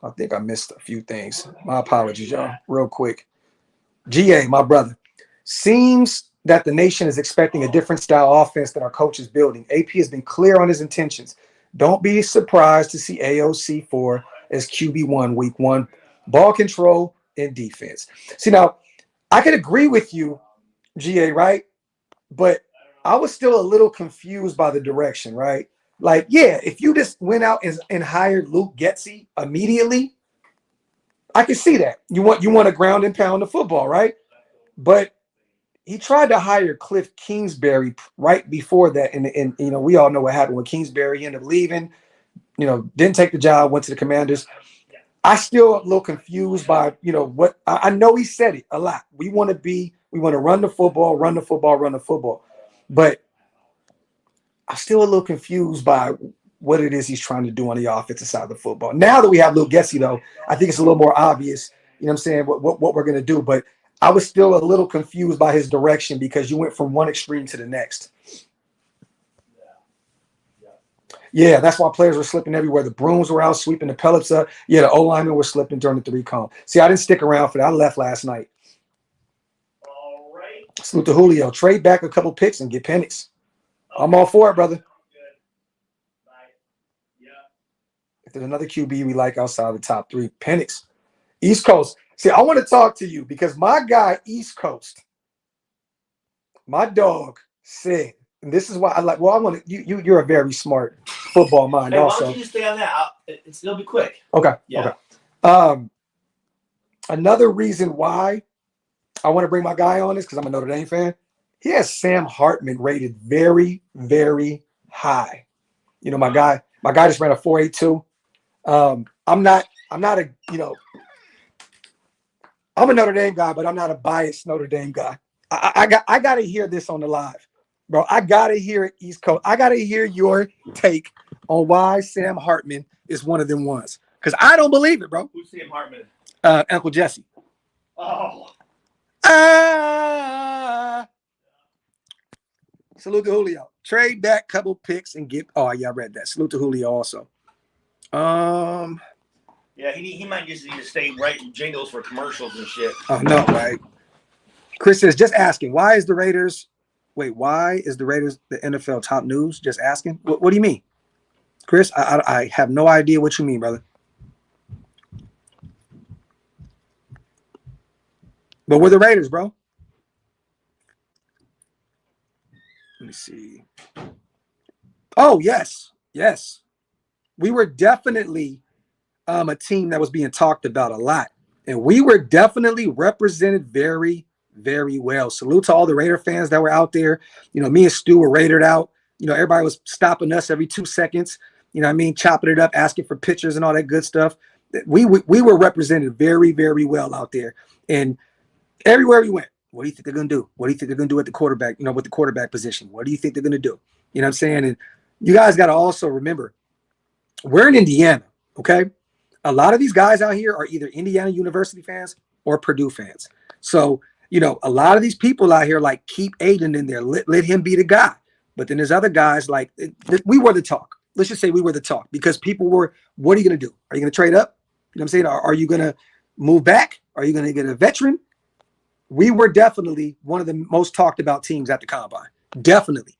I think I missed a few things. My apologies, y'all. Real quick. GA, my brother. Seems that the nation is expecting a different style offense than our coach is building. AP has been clear on his intentions. Don't be surprised to see AOC4 as QB1 week 1. Ball control and defense. See, now, I could agree with you, GA, right? But I was still a little confused by the direction, right? Like, yeah, if you just went out and hired Luke Getsy immediately, I can see that. You want to ground and pound the football, right? But he tried to hire Cliff Kingsbury right before that, and you know, we all know what happened with Kingsbury. He ended up leaving, you know, didn't take the job, went to the Commanders. I still a little confused by, you know, what I know he said it a lot. We want to run the football. But I'm still a little confused by what it is he's trying to do on the offensive side of the football. Now that we have Luke Getsy, though, I think it's a little more obvious, you know what I'm saying, what we're going to do. But I was still a little confused by his direction because you went from one extreme to the next. Yeah, that's why players were slipping everywhere. The brooms were out sweeping the pellets up. Yeah, the O-linemen were slipping during the 3-cone. See, I didn't stick around for that. I left last night. all right. Salute to Julio. Trade back a couple picks and get Penix. I'm all for it, brother. If there's another QB we like outside the top 3, Penix. East Coast. See, I want to talk to you because my guy, East Coast, my dog said, and this is why I like, well, I want to, you're a very smart football mind Hey, also. why don't you just stay on that? It'll be quick. Okay. Yeah. Okay. Another reason why I want to bring my guy on this, because I'm a Notre Dame fan, He has Sam Hartman rated very, very high. You know, my guy just ran a 4.82. I'm not a, I'm a Notre Dame guy, but I'm not a biased Notre Dame guy. I got to hear this on the live, bro. I got to hear it, East Coast. I got to hear your take on why Sam Hartman is one of them ones. Because I don't believe it, bro. Who's Sam Hartman? Uncle Jesse. Oh. Salute to Julio. Trade back, couple picks, and get. Oh, yeah, I read that. Salute to Julio also. Yeah, he might just need to stay writing jingles for commercials and shit. Oh, no, right? Chris says, just asking, why is the Raiders the NFL top news? Just asking. What do you mean? Chris, I have no idea what you mean, brother. But we're the Raiders, bro. Let me see. Oh, yes. Yes. We were definitely a team that was being talked about a lot. And we were definitely represented very, very well. Salute to all the Raider fans that were out there. You know, me and Stu were Raidered out. You know, everybody was stopping us every 2 seconds. You know what I mean? Chopping it up, asking for pictures and all that good stuff. We were represented very, very well out there. And everywhere we went, what do you think they're going to do? What do you think they're going to do at the quarterback, with the quarterback position? What do you think they're going to do? You know what I'm saying? And you guys got to also remember, we're in Indiana, okay? A lot of these guys out here are either Indiana University fans or Purdue fans. So, a lot of these people out here, like, keep Aiden in there. Let him be the guy. But then there's other guys, like, we were the talk. Let's just say we were the talk because people were, what are you going to do? Are you going to trade up? You know what I'm saying? Are you going to move back? Are you going to get a veteran? We were definitely one of the most talked about teams at the Combine. Definitely.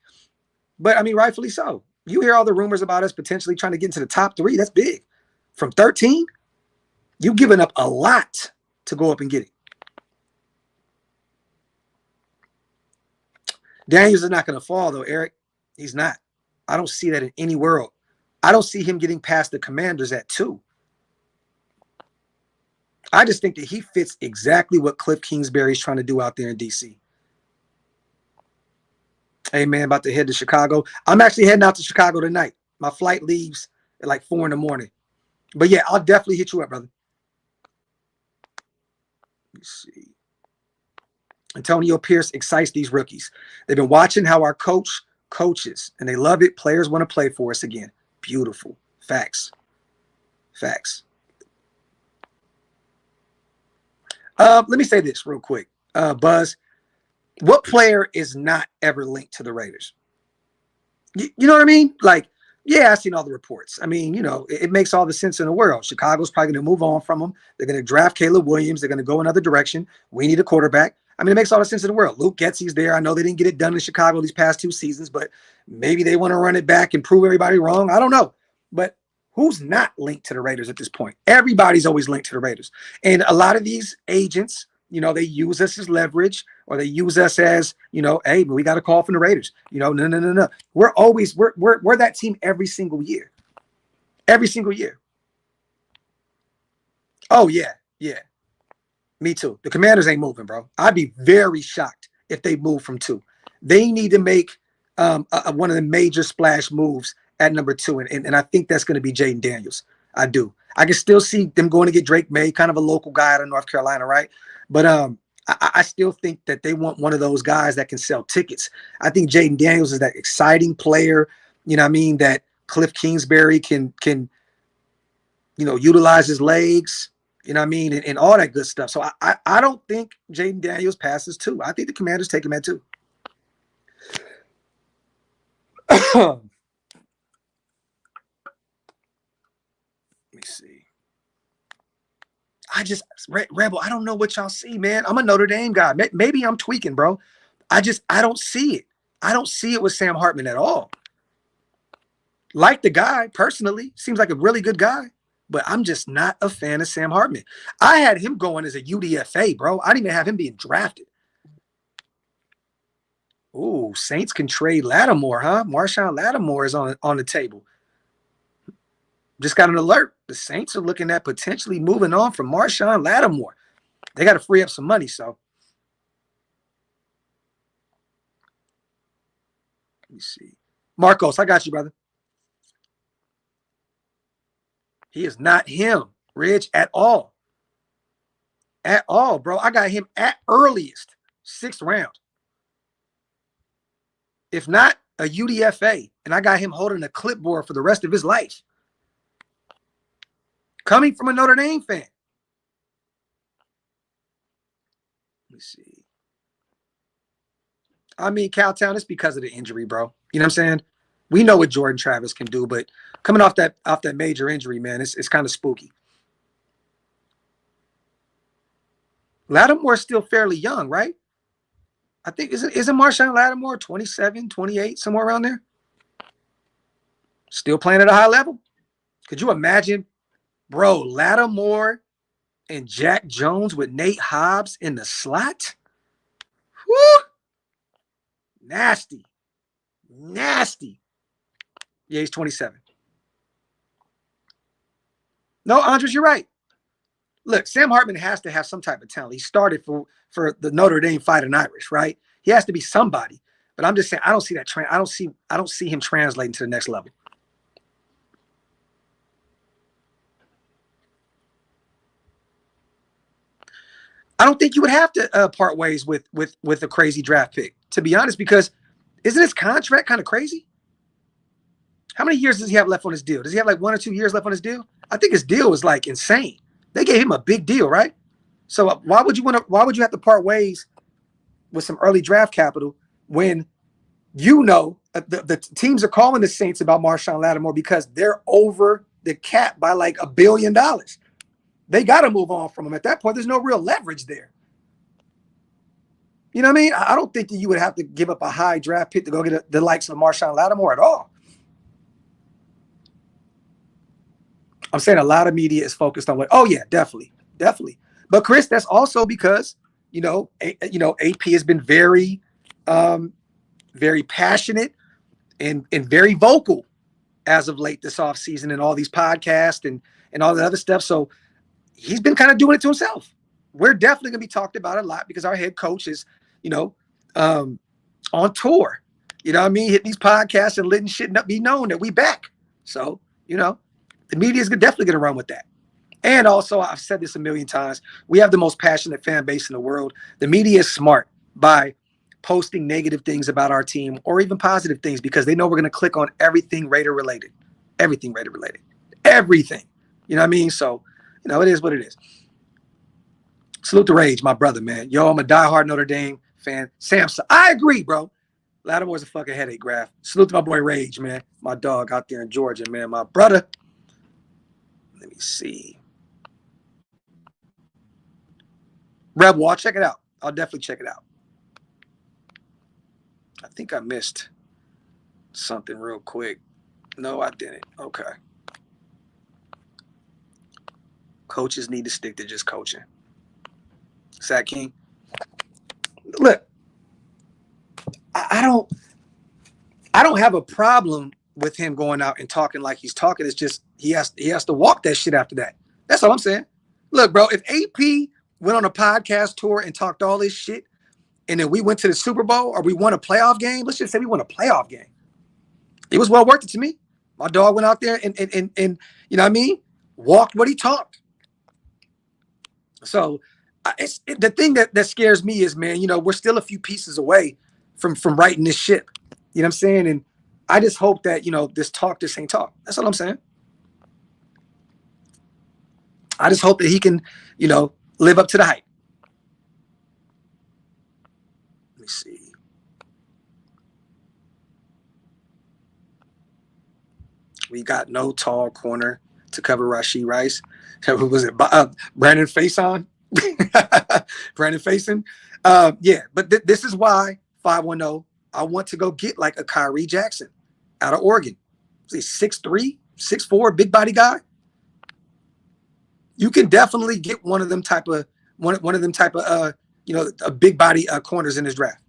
But, I mean, rightfully so. You hear all the rumors about us potentially trying to get into the top 3. That's big. From 13, you've given up a lot to go up and get it. Daniels is not going to fall, though, Eric. He's not. I don't see that in any world. I don't see him getting past the Commanders at 2. I just think that he fits exactly what Cliff Kingsbury's trying to do out there in D.C. Hey, man, about to head to Chicago. I'm actually heading out to Chicago tonight. My flight leaves at like 4 a.m. But, yeah, I'll definitely hit you up, brother. Let me see. Antonio Pierce excites these rookies. They've been watching how our coach coaches, and they love it. Players want to play for us again. Beautiful. Facts. Let me say this real quick. Buzz, what player is not ever linked to the Raiders? You know what I mean? Like, yeah, I've seen all the reports. I mean, it makes all the sense in the world. Chicago's probably going to move on from them. They're going to draft Caleb Williams. They're going to go another direction. We need a quarterback. I mean, it makes all the sense in the world. Luke Getsy's there. I know they didn't get it done in Chicago these past 2 seasons, but maybe they want to run it back and prove everybody wrong. I don't know. But who's not linked to the Raiders at this point? Everybody's always linked to the Raiders. And a lot of these agents, they use us as leverage, or they use us as, hey, we got a call from the Raiders. No. We're that team every single year. Every single year. Oh, yeah. Me too. The Commanders ain't moving, bro. I'd be very shocked if they move from 2. They need to make one of the major splash moves at number 2, and I think that's going to be Jaden Daniels. I do. I can still see them going to get Drake May, kind of a local guy out of North Carolina, right? But I still think that they want one of those guys that can sell tickets. I think Jaden Daniels is that exciting player, that Cliff Kingsbury can utilize his legs, and all that good stuff. So I don't think Jaden Daniels passes 2. I think the Commanders take him at 2. Let me see. Rebel, I don't know what y'all see, man. I'm a Notre Dame guy. Maybe I'm tweaking, bro. I don't see it. I don't see it with Sam Hartman at all. Like the guy, personally, seems like a really good guy, but I'm just not a fan of Sam Hartman. I had him going as a UDFA, bro. I didn't even have him being drafted. Ooh, Saints can trade Lattimore, huh? Marshan Lattimore is on the table. Just got an alert. The Saints are looking at potentially moving on from Marshan Lattimore. They got to free up some money, so. me see. Marcos, I got you, brother. He is not him, Ridge, at all. At all, bro. I got him at earliest 6th round. If not, a UDFA. And I got him holding a clipboard for the rest of his life. Coming from a Notre Dame fan. Let me see. I mean, Cowtown, it's because of the injury, bro. You know what I'm saying? We know what Jordan Travis can do, but coming off that major injury, man, it's kind of spooky. Lattimore's still fairly young, right? I think isn't Marshan Lattimore 27, 28, somewhere around there? Still playing at a high level? Could you imagine, bro, Lattimore and Jack Jones with Nate Hobbs in the slot? Whoo! Nasty. Nasty. Yeah, he's 27. No, Andres, you're right. Look, Sam Hartman has to have some type of talent. He started for the Notre Dame Fighting Irish, right? He has to be somebody. But I'm just saying, I don't see that I don't see him translating to the next level. I don't think you would have to part ways with a crazy draft pick, to be honest, because isn't his contract kind of crazy? How many years does he have left on his deal? Does he have like 1 or 2 years left on his deal? I think his deal was like insane. They gave him a big deal, right? So why would you have to part ways with some early draft capital when you know the teams are calling the Saints about Marshan Lattimore because they're over the cap by like $1 billion. They got to move on from him. At that point, there's no real leverage there. You know what I mean? I don't think that you would have to give up a high draft pick to go get the likes of Marshan Lattimore at all. I'm saying a lot of media is focused on oh yeah, definitely. But Chris, that's also because AP has been very, very passionate and very vocal as of late this offseason and all these podcasts and all that other stuff. So he's been kind of doing it to himself. We're definitely gonna be talked about a lot because our head coach is, on tour. You know what I mean? Hitting these podcasts and letting shit be known that we back. So, the media is definitely going to run with that. And also, I've said this a million times, we have the most passionate fan base in the world. The media is smart by posting negative things about our team or even positive things because they know we're going to click on everything Raider related. Everything Raider related. Everything. You know what I mean? So, it is what it is. Salute the Rage, my brother, man. Yo, I'm a diehard Notre Dame fan. Samson, I agree, bro. Lattimore's a fucking headache, Graphk. Salute to my boy Rage, man. My dog out there in Georgia, man. My brother. Let me see. Rebel, I'll check it out. I'll definitely check it out. I think I missed something real quick. No, I didn't. Okay. Coaches need to stick to just coaching. Zach King. Look, I don't have a problem with him going out and talking like he's talking. It's just he has to walk that shit after that. That's all I'm saying. Look, bro, if AP went on a podcast tour and talked all this shit, and then we went to the Super Bowl or we won a playoff game, let's just say we won a playoff game. It was well worth it to me. My dog went out there and you know what I mean? Walked what he talked. So the thing that scares me is, man, we're still a few pieces away from righting this ship. You know what I'm saying? And I just hope that, this ain't talk. That's all I'm saying. I just hope that he can, live up to the hype. Let me see. We got no tall corner to cover Rashee Rice. Who was it? Brandon Faison? Brandon Faison? Yeah, but this is why 510. I want to go get like a Kyrie Jackson out of Oregon. He's 6'3", 6'4", big body guy. You can definitely get one of them type of a big body corners in this draft.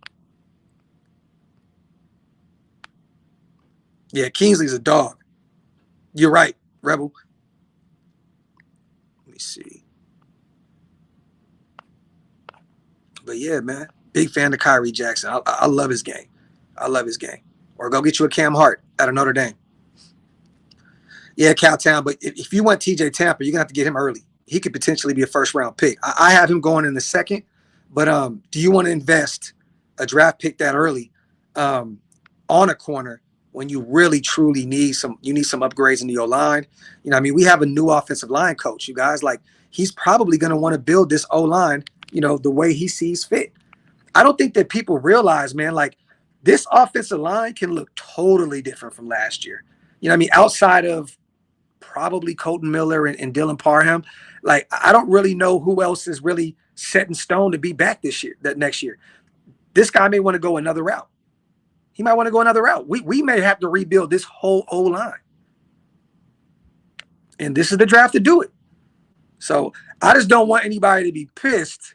Yeah, Kingsley's a dog. You're right, Rebel. Let me see. But yeah, man, big fan of Kyrie Jackson. I love his game. I love his game. or go get you a Cam Hart out of Notre Dame. Yeah, Cowtown, but if you want TJ Tampa, you're going to have to get him early. He could potentially be a first-round pick. I have him going in the second, but do you want to invest a draft pick that early on a corner when you really, truly need some upgrades in your line? You know, I mean, we have a new offensive line coach, you guys. Like, he's probably going to want to build this O-line, you know, the way he sees fit. I don't think that people realize, man, like, this offensive line can look totally different from last year. You know what I mean? Outside of probably Colton Miller and Dylan Parham. Like, I don't really know who else is really set in stone to be back that next year. This guy may want to go another route. He might want to go another route. We may have to rebuild this whole O-line. And this is the draft to do it. So I just don't want anybody to be pissed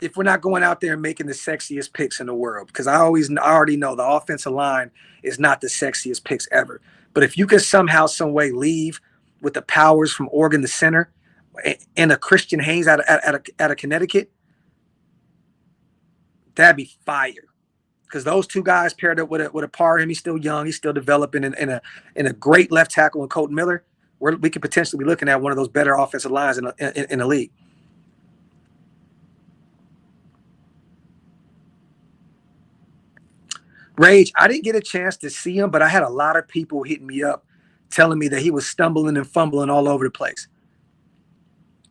if we're not going out there and making the sexiest picks in the world, because I already know the offensive line is not the sexiest picks ever. But if you can somehow, some way leave with the Powers from Oregon, the center, and a Christian Haynes out of Connecticut, that'd be fire. Because those two guys paired up with a Parham, he's still young, he's still developing, in a great left tackle in Colton Miller, we could potentially be looking at one of those better offensive lines in the league. Rage, I didn't get a chance to see him, but I had a lot of people hitting me up telling me that he was stumbling and fumbling all over the place.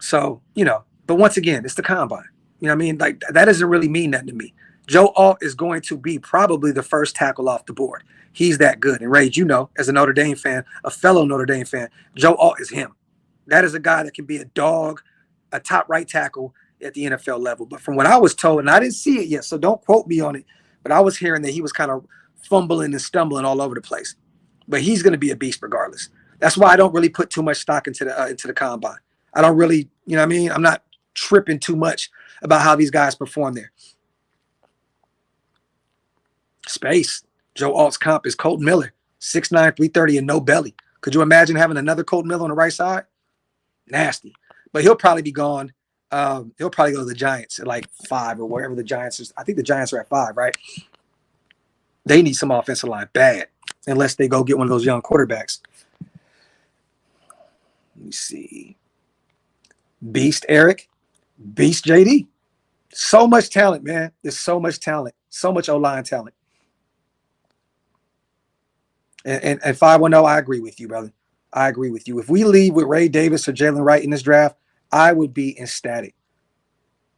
So, you know, but once again, it's the combine. You know what I mean? Like, that doesn't really mean nothing to me. Joe Alt is going to be probably the first tackle off the board. He's that good. And Rage, you know, as a Notre Dame fan, a fellow Notre Dame fan, Joe Alt is him. That is a guy that can be a dog, a top right tackle at the NFL level. But from what I was told, and I didn't see it yet, so don't quote me on it, but I was hearing that he was kind of fumbling and stumbling all over the place. But he's going to be a beast regardless. That's why I don't really put too much stock into the combine. I don't really, you know what I mean? I'm not tripping too much about how these guys perform there. Space. Joe Alt's comp is Colton Miller, 6'9", 330, and no belly. Could you imagine having another Colton Miller on the right side? Nasty. But he'll probably be gone. He'll probably go to the Giants at like 5 or wherever the Giants is. I think the Giants are at 5, right? They need some offensive line bad, unless they go get one of those young quarterbacks. Let me see. Beast Eric, Beast JD. So much talent, man. There's so much talent, so much O-line talent. And 510, I agree with you, brother. I agree with you. If we leave with Ray Davis or Jalen Wright in this draft, I would be ecstatic.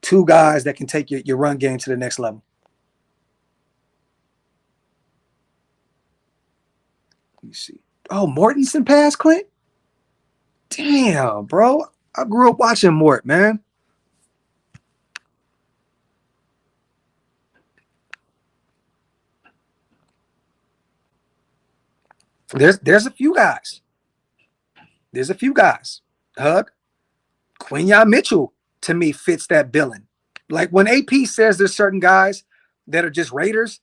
2 guys that can take your run game to the next level. Let me see. Oh, Mortensen passed Clint? Damn, bro. I grew up watching Mort, man. There's a few guys. There's a few guys. Hug. Quinyon Mitchell, to me, fits that billing. Like, when AP says there's certain guys that are just Raiders,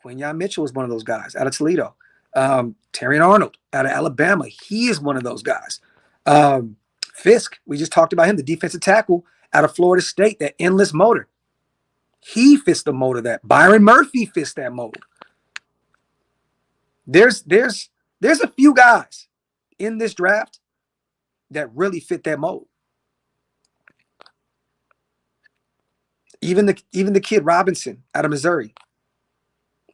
Quinyon Mitchell is one of those guys out of Toledo. Terrion Arnold out of Alabama, he is one of those guys. Fisk, we just talked about him, the defensive tackle out of Florida State, that endless motor. He fits the mold of that. Byron Murphy fits that mold. There's a few guys in this draft that really fit that mold. Even the kid Robinson out of Missouri,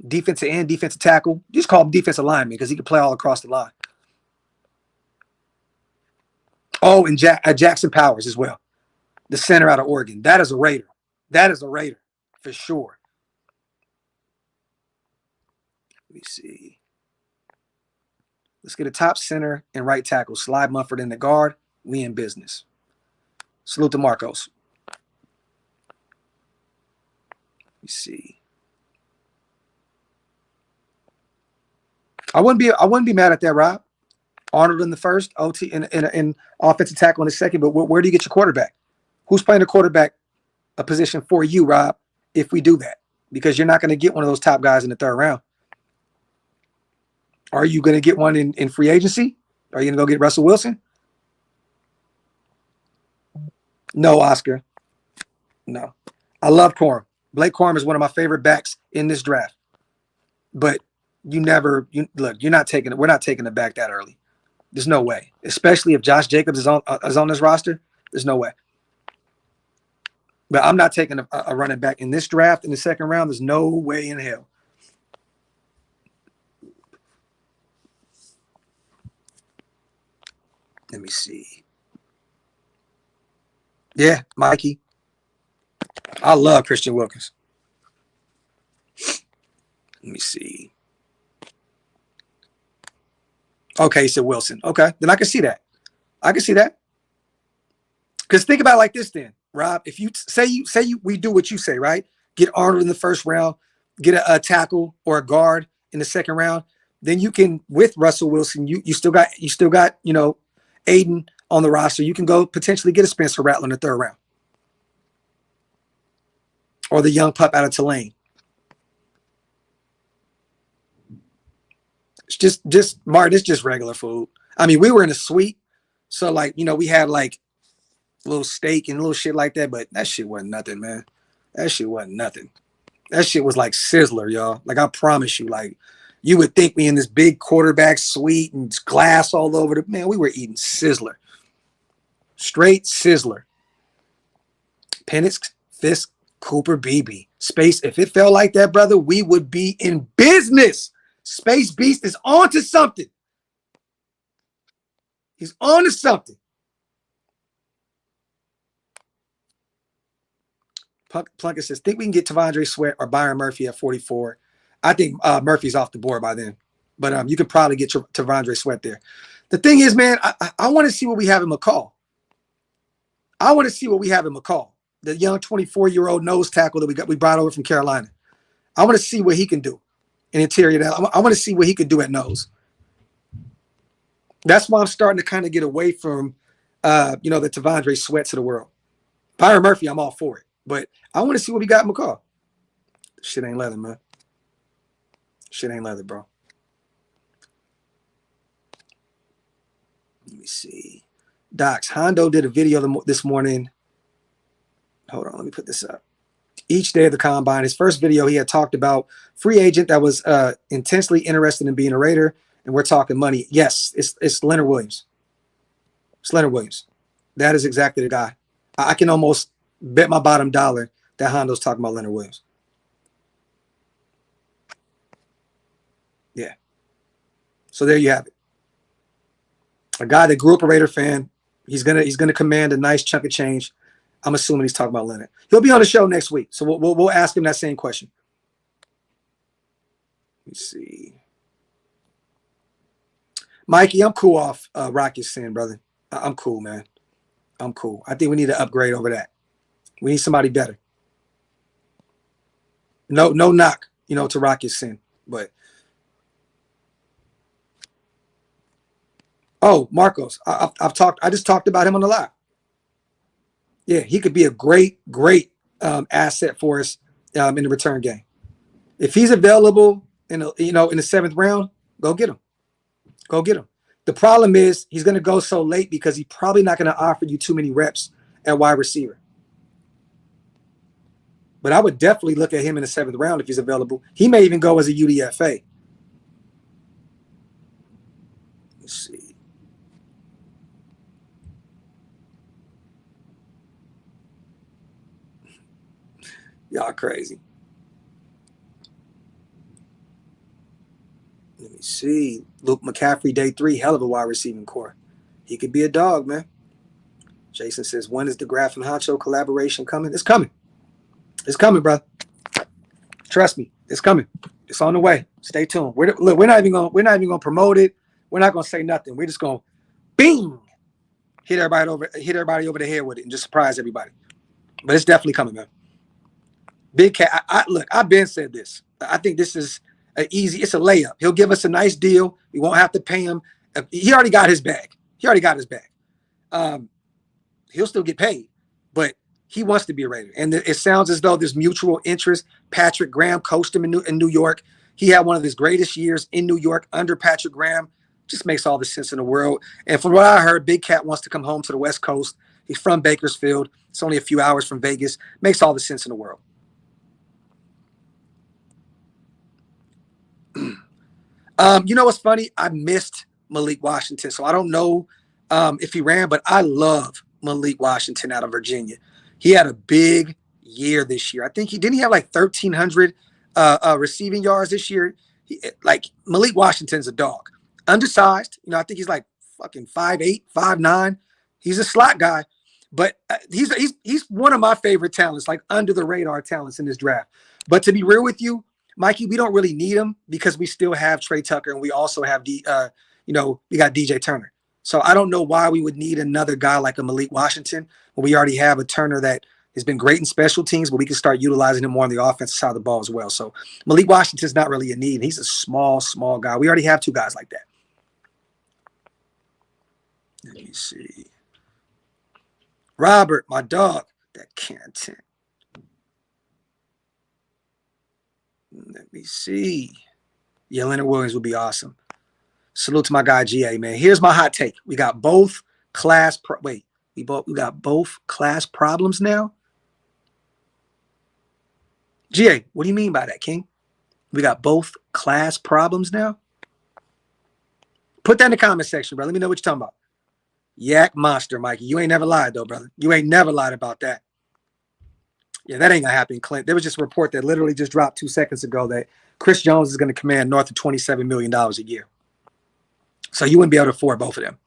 defensive end, defensive tackle. Just call him defensive lineman because he can play all across the line. Oh, and Jackson Powers as well, the center out of Oregon. That is a Raider. That is a Raider for sure. Let me see. Let's get a top center and right tackle. Slide Mumford in the guard. We in business. Salute to Marcos. Let me see. I wouldn't be mad at that, Rob. Arnold in the first, OT in offensive tackle in the second. But where do you get your quarterback? Who's playing the quarterback a position for you, Rob, if we do that? Because you're not going to get one of those top guys in the third round. Are you going to get one in free agency? Are you going to go get Russell Wilson? No, Oscar. No. I love Corum. Blake Corum is one of my favorite backs in this draft. But Look, you're not taking it. We're not taking it back that early. There's no way, especially if Josh Jacobs is on this roster. There's no way. But I'm not taking a running back in this draft in the second round. There's no way in hell. Let me see. Yeah, Mikey. I love Christian Wilkins. Let me see. Okay, so Wilson. Okay, then I can see that. I can see that. Because think about it like this then, Rob. If you we do what you say, right? Get Arnold in the first round, get a tackle or a guard in the second round, then you can, with Russell Wilson, you still got Aiden on the roster. You can go potentially get a Spencer Rattler in the third round. Or the young pup out of Tulane. It's just Martin, it's just regular food. I mean, we were in a suite, so we had like a little steak and little shit like that, but that shit wasn't nothing, man. That shit wasn't nothing. That shit was like Sizzler, y'all. Like, I promise you, like, you would think we in this big quarterback suite and glass all over the man. We were eating Sizzler. Straight Sizzler. Penix, Fisk, Cooper, BB. Space. If it felt like that, brother, we would be in business. Space Beast is on to something. He's on to something. Plunkett says, think we can get Tavondre Sweat or Byron Murphy at 44. I think Murphy's off the board by then. But you could probably get Tavondre Sweat there. The thing is, man, I want to see what we have in McCall. I want to see what we have in McCall, the young 24-year-old nose tackle that we brought over from Carolina. I want to see what he can do in interior. I want to see what he could do at nose. That's why I'm starting to kind of get away from, the Tavondre Sweats of the world. Byron Murphy, I'm all for it. But I want to see what we got in McCall. Shit ain't leather, man. Shit ain't leather, bro. Let me see. Docs, Hondo did a video this morning. Hold on, let me put this up. Each day of the combine, his first video, he had talked about free agent that was intensely interested in being a Raider, and we're talking money. Yes, it's Leonard Williams. It's Leonard Williams. That is exactly the guy. I can almost bet my bottom dollar that Hondo's talking about Leonard Williams. Yeah. So there you have it. A guy that grew up a Raider fan. He's gonna command a nice chunk of change. I'm assuming he's talking about Leonard. He'll be on the show next week, so we'll ask him that same question. Let's see. Mikey, I'm cool off Rocket Sin, brother. I'm cool, man. I'm cool. I think we need to upgrade over that. We need somebody better. No knock, to Rocket Sin, but Marcos, I just talked about him on the live. Yeah, he could be a great asset for us in the return game. If he's available in the seventh round, go get him. Go get him. The problem is he's going to go so late because he's probably not going to offer you too many reps at wide receiver. But I would definitely look at him in the seventh round if he's available. He may even go as a UDFA. Let's see. Y'all crazy. Let me see. Luke McCaffrey, day 3, hell of a wide receiving core. He could be a dog, man. Jason says, when is the Graphk and Honcho collaboration coming? It's coming. It's coming, bro. Trust me, it's coming. It's on the way. Stay tuned. We're not even gonna promote it. We're not gonna say nothing. We're just gonna bing hit everybody over the head with it and just surprise everybody. But it's definitely coming, man. Big Cat. I've been said this. I think this is it's a layup. He'll give us a nice deal. We won't have to pay him. He already got his bag. He'll still get paid, but he wants to be a Raider. And it sounds as though there's mutual interest. Patrick Graham coached him in New York. He had one of his greatest years in New York under Patrick Graham. Just makes all the sense in the world. And from what I heard, Big Cat wants to come home to the West Coast. He's from Bakersfield. It's only a few hours from Vegas. Makes all the sense in the world. You know what's funny? I missed Malik Washington, so I don't know if he ran, but I love Malik Washington out of Virginia. He had a big year this year. I think he have like 1,300 receiving yards this year. Like Malik Washington's a dog, undersized. You know, I think he's like fucking 5'8", 5'9". He's a slot guy, but he's one of my favorite talents, like under the radar talents in this draft. But to be real with you, Mikey, we don't really need him because we still have Trey Tucker and we also have we got DJ Turner. So I don't know why we would need another guy like a Malik Washington when we already have a Turner that has been great in special teams, but we can start utilizing him more on the offensive side of the ball as well. So Malik Washington's not really a need. He's a small guy. We already have two guys like that. Let me see. Robert, my dog, that Canton. Let me see. Yeah, Leonard Williams would be awesome. Salute to my guy GA, man. Here's my hot take. We got both class we got both class problems now. GA, what do you mean by that, King? We got both class problems now? Put that in the comment section, bro. Let me know what you're talking about. Yak monster, Mikey. You ain't never lied, though, brother. You ain't never lied about that. Yeah, that ain't gonna happen, Clint. There was just a report that literally just dropped 2 seconds ago that Chris Jones is going to command north of $27 million a year. So you wouldn't be able to afford both of them.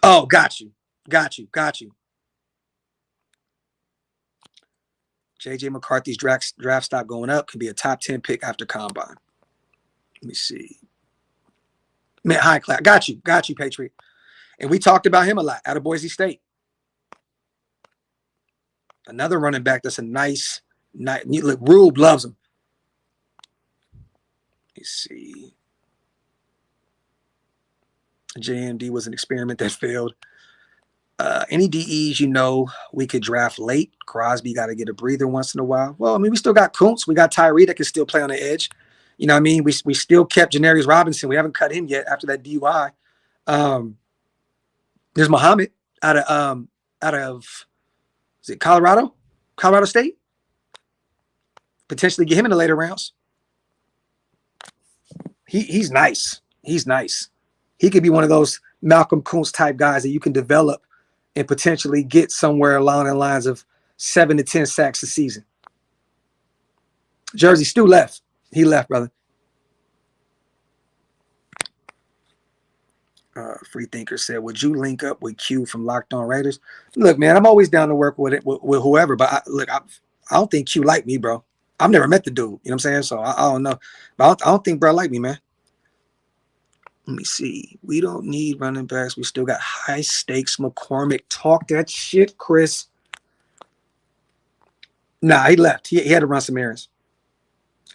Oh, got you. JJ McCarthy's draft stock going up. Could be a top 10 pick after combine. Let me see. Man, high class. Got you, Patriot. And we talked about him a lot out of Boise State. Another running back that's a nice look. Rube loves him. Let me see. JMD was an experiment that failed. Any DEs we could draft late. Crosby got to get a breather once in a while. Well, I mean, we still got Kuntz. We got Tyree that can still play on the edge. You know what I mean? We still kept Janarius Robinson. We haven't cut him yet after that DUI. There's Muhammad out of is it Colorado State? Potentially get him in the later rounds. He's nice. He could be one of those Malcolm Kuntz type guys that you can develop and potentially get somewhere along the lines of 7 to 10 sacks a season. Jersey Stu left. He left, brother. Free Thinker said, would you link up with Q from Locked On Raiders? Look, man, I'm always down to work with whoever, but I don't think Q like me, bro. I've never met the dude. You know what I'm saying? So I don't know. But I don't think bro like me, man. Let me see. We don't need running backs. We still got high stakes. McCormick. Talk that shit, Chris. Nah, he left. He had to run some errands.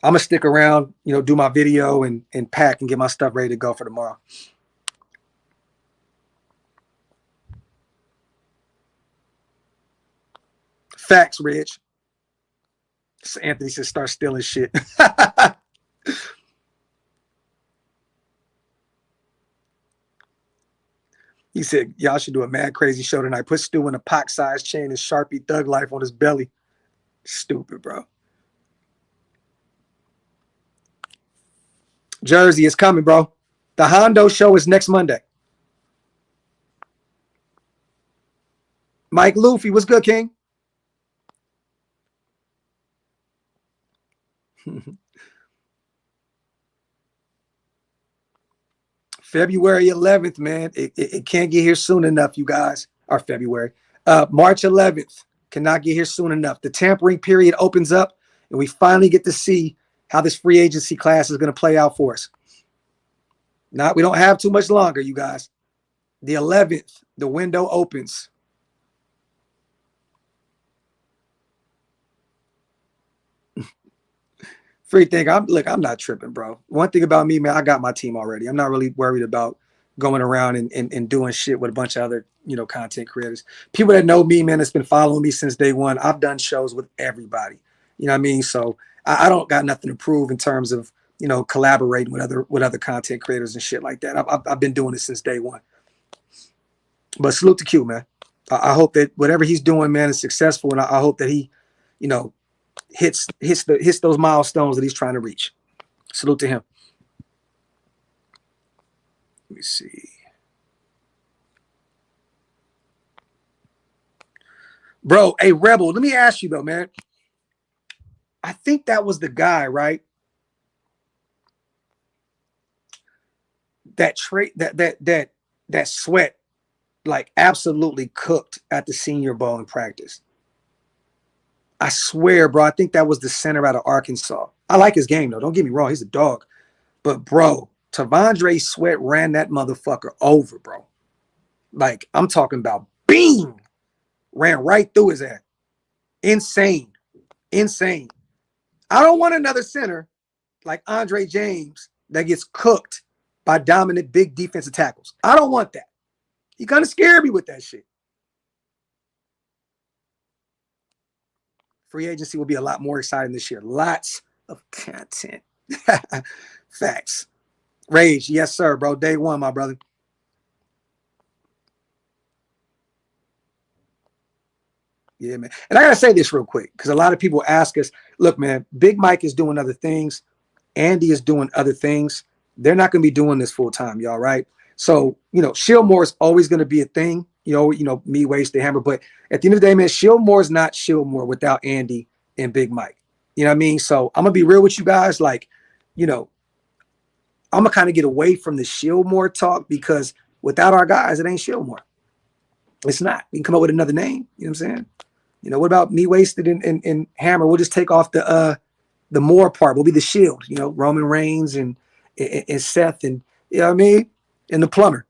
I'm going to stick around, do my video and pack and get my stuff ready to go for tomorrow. Facts, Rich. So Anthony says start stealing shit. He said, y'all should do a mad crazy show tonight. Put Stu in a pock-sized chain and Sharpie Thug Life on his belly. Stupid, bro. Jersey is coming, bro. The Hondo show is next Monday. Mike Luffy, what's good, King? February 11th, man. It can't get here soon enough, you guys. Or February. March 11th. Cannot get here soon enough. The tampering period opens up, and we finally get to see how this free agency class is going to play out for us. We don't have too much longer, you guys. The 11th, the window opens. Free thing. I'm not tripping, bro. One thing about me, man, I got my team already. I'm not really worried about going around and doing shit with a bunch of other, content creators. People that know me, man, that's been following me since day one. I've done shows with everybody. You know what I mean? So I don't got nothing to prove in terms of, collaborating with other content creators and shit like that. I've been doing it since day one. But salute to Q, man. I hope that whatever he's doing, man, is successful, and I hope that he, hits those milestones that he's trying to reach. Salute to him. Let me see. Bro, hey, Rebel, let me ask you though, man. I think that was the guy, right? That Sweat like absolutely cooked at the Senior Bowl in practice. I swear, bro, I think that was the center out of Arkansas. I like his game, though. Don't get me wrong. He's a dog. But, bro, Tavondre Sweat ran that motherfucker over, bro. Like, I'm talking about beam. Ran right through his ass. Insane. Insane. I don't want another center like Andre James that gets cooked by dominant big defensive tackles. I don't want that. He kind of scared me with that shit. Free agency will be a lot more exciting this year. Lots of content. Facts. Rage, yes, sir, bro. Day one, my brother. Yeah, man. And I got to say this real quick because a lot of people ask us, look, man, Big Mike is doing other things. Andy is doing other things. They're not going to be doing this full time, y'all, right? So, Shieldmore is always going to be a thing. Me, Waste the Hammer. But at the end of the day, man, Shieldmore is not Shieldmore without Andy and Big Mike. You know what I mean? So I'm going to be real with you guys. Like, I'm going to kind of get away from the Shieldmore talk because without our guys, it ain't Shieldmore. It's not. We can come up with another name. You know what I'm saying? What about Me, Wasted, and Hammer? We'll just take off the more part. We'll be the Shield, Roman Reigns and Seth and, you know what I mean? And the plumber.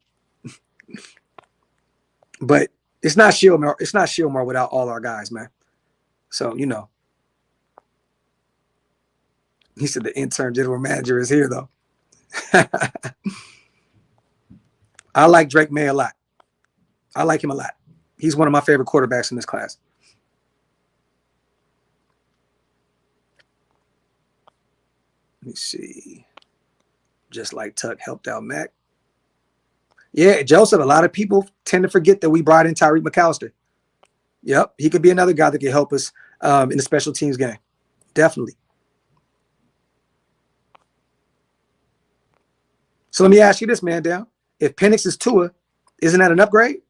But it's not Shieldmore. It's not Shieldmore without all our guys, man. So, He said the intern general manager is here, though. I like Drake May a lot. I like him a lot. He's one of my favorite quarterbacks in this class. Let me see. Just like Tuck helped out Mac. Yeah, Joseph, a lot of people tend to forget that we brought in Tyreek McAllister. Yep, he could be another guy that could help us in the special teams game. Definitely. So let me ask you this, man, down. If Penix is Tua, isn't that an upgrade?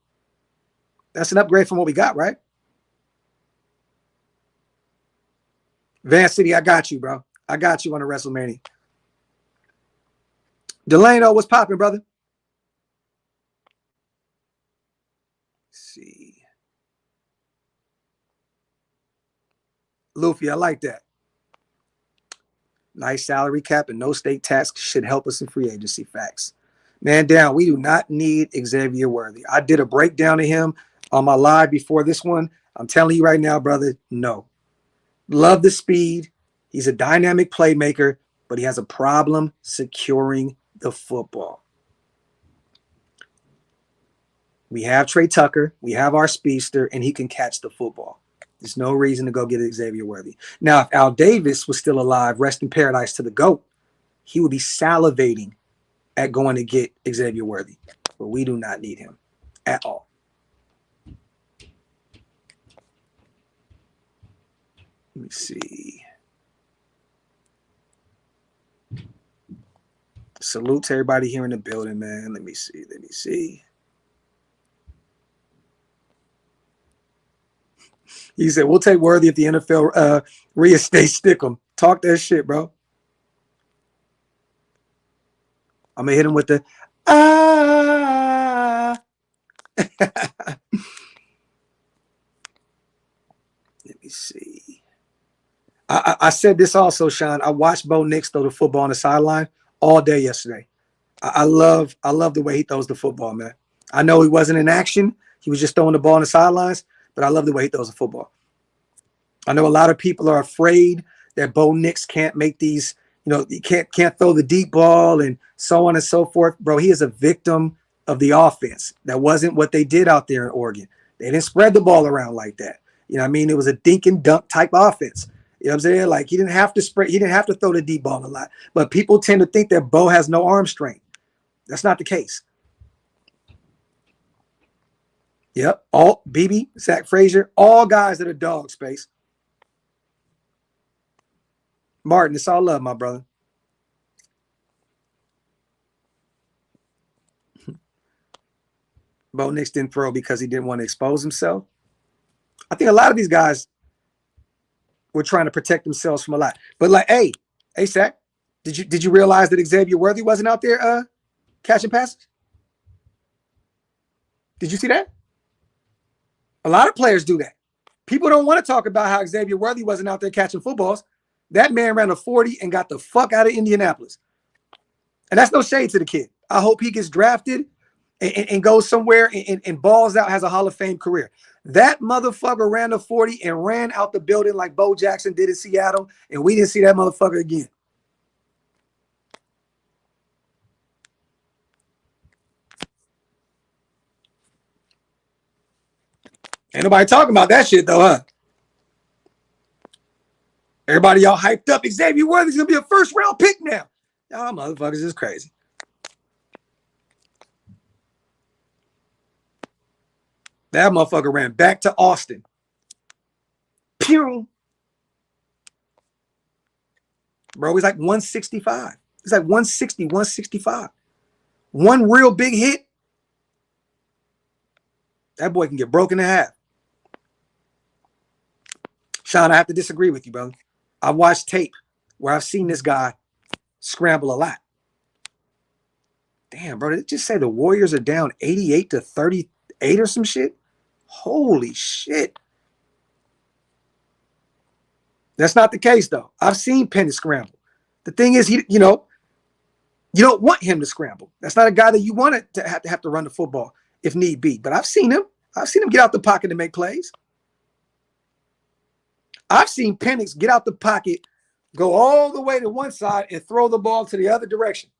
That's an upgrade from what we got, right? Van City, I got you, bro. I got you on the WrestleMania. Delano, what's popping, brother? Let's see. Luffy, I like that. Nice salary cap and no state tax should help us in free agency. Facts. Man down, we do not need Xavier Worthy. I did a breakdown of him on my live before this one. I'm telling you right now, brother, no. Love the speed. He's a dynamic playmaker, but he has a problem securing the football. We have Trey Tucker. We have our speedster, and he can catch the football. There's no reason to go get Xavier Worthy. Now, if Al Davis was still alive, rest in paradise to the GOAT, he would be salivating at going to get Xavier Worthy. But we do not need him at all. Let me see. Salute to everybody here in the building, man. Let me see. He said, we'll take Worthy if the NFL reinstates Stickum. Talk that shit, bro. I'm going to hit him with the, Let me see. I said this also, Sean. I watched Bo Nix throw the football on the sideline all day yesterday. I love the way he throws the football, man. I know he wasn't in action. He was just throwing the ball on the sidelines, but I love the way he throws the football. I know a lot of people are afraid that Bo Nix can't make these, he can't throw the deep ball and so on and so forth. Bro, he is a victim of the offense. That wasn't what they did out there in Oregon. They didn't spread the ball around like that. You know what I mean? It was a dink and dunk type offense. You know what I'm saying? Like he didn't have to throw the deep ball a lot. But people tend to think that Bo has no arm strength. That's not the case. Yep. All BB, Zach Frazier, all guys that are dog space. Martin, it's all love, my brother. Bo Nix didn't throw because he didn't want to expose himself. I think a lot of these guys were trying to protect themselves from a lot. But like, hey, Sack, did you realize that Xavier Worthy wasn't out there catching passes? Did you see that? A lot of players do that. People don't want to talk about how Xavier Worthy wasn't out there catching footballs. That man ran a 40 and got the fuck out of Indianapolis. And that's no shade to the kid. I hope he gets drafted and goes somewhere and balls out, has a Hall of Fame career. That motherfucker ran a 40 and ran out the building like Bo Jackson did in Seattle, and we didn't see that motherfucker again. Ain't nobody talking about that shit though, huh? Everybody y'all hyped up. Xavier Worthy's gonna be a first round pick now. Y'all motherfuckers is crazy. That motherfucker ran back to Austin. Pew. Bro, he's like 165. He's like 160, 165. One real big hit. That boy can get broken in half. Sean, I have to disagree with you, brother. I watched tape where I've seen this guy scramble a lot. Damn, bro, did it just say the Warriors are down 88-38 or some shit? Holy shit. That's not the case, though. I've seen Penny scramble. The thing is, you don't want him to scramble. That's not a guy that you want to have to run the football if need be. But I've seen him. I've seen him get out the pocket and make plays. I've seen Penix get out the pocket, go all the way to one side, and throw the ball to the other direction.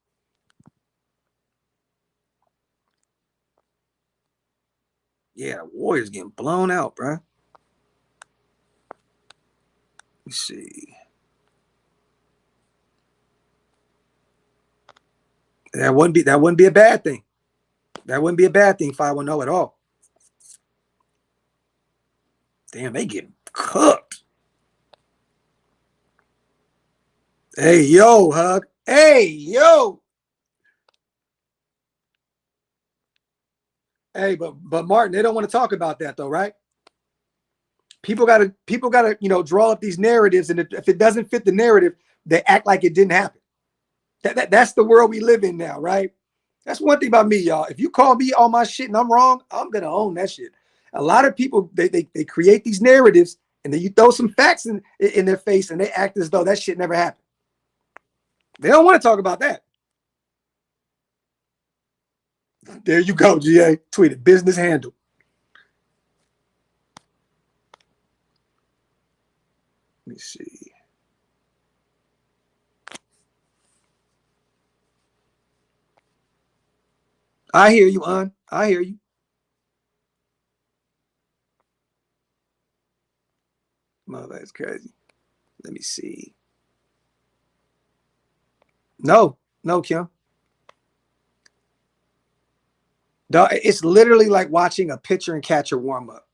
Yeah, the Warriors getting blown out, bro. Let's see. That wouldn't be a bad thing. That wouldn't be a bad thing, 5-1-0 at all. Damn, they getting cooked. Hey, yo, Hug. Hey, yo. Hey, but Martin, they don't want to talk about that though, right? People gotta, draw up these narratives, and if it doesn't fit the narrative, they act like it didn't happen. That's the world we live in now, right? That's one thing about me, y'all. If you call me all my shit and I'm wrong, I'm gonna own that shit. A lot of people they create these narratives, and then you throw some facts in their face, and they act as though that shit never happened. They don't want to talk about that. There you go, GA. Tweeted business handle. Let me see. I hear you, An. I hear you. Mother, that's crazy. Let me see. No, Kim. It's literally like watching a pitcher and catcher warm up.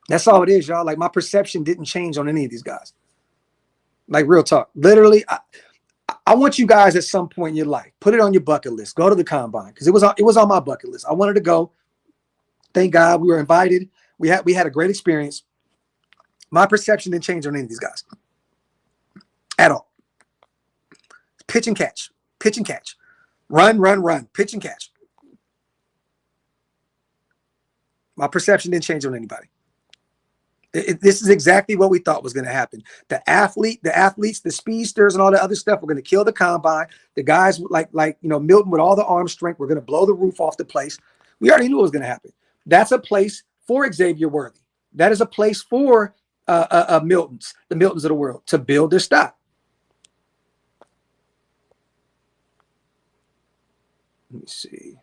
That's all it is, y'all. Like, my perception didn't change on any of these guys. Like, real talk. Literally, I want you guys at some point in your life, put it on your bucket list. Go to the combine, because it was on my bucket list. I wanted to go. Thank God we were invited. We had a great experience. My perception didn't change on any of these guys at all. Pitch and catch. Pitch and catch. Run, run, run. Pitch and catch. My perception didn't change on anybody. This is exactly what we thought was going to happen. The athletes, the speedsters, and all the other stuff were going to kill the combine. The guys like Milton with all the arm strength were going to blow the roof off the place. We already knew it was going to happen. That's a place for Xavier Worthy. That is a place for the Miltons of the world, to build their stock. Let me see.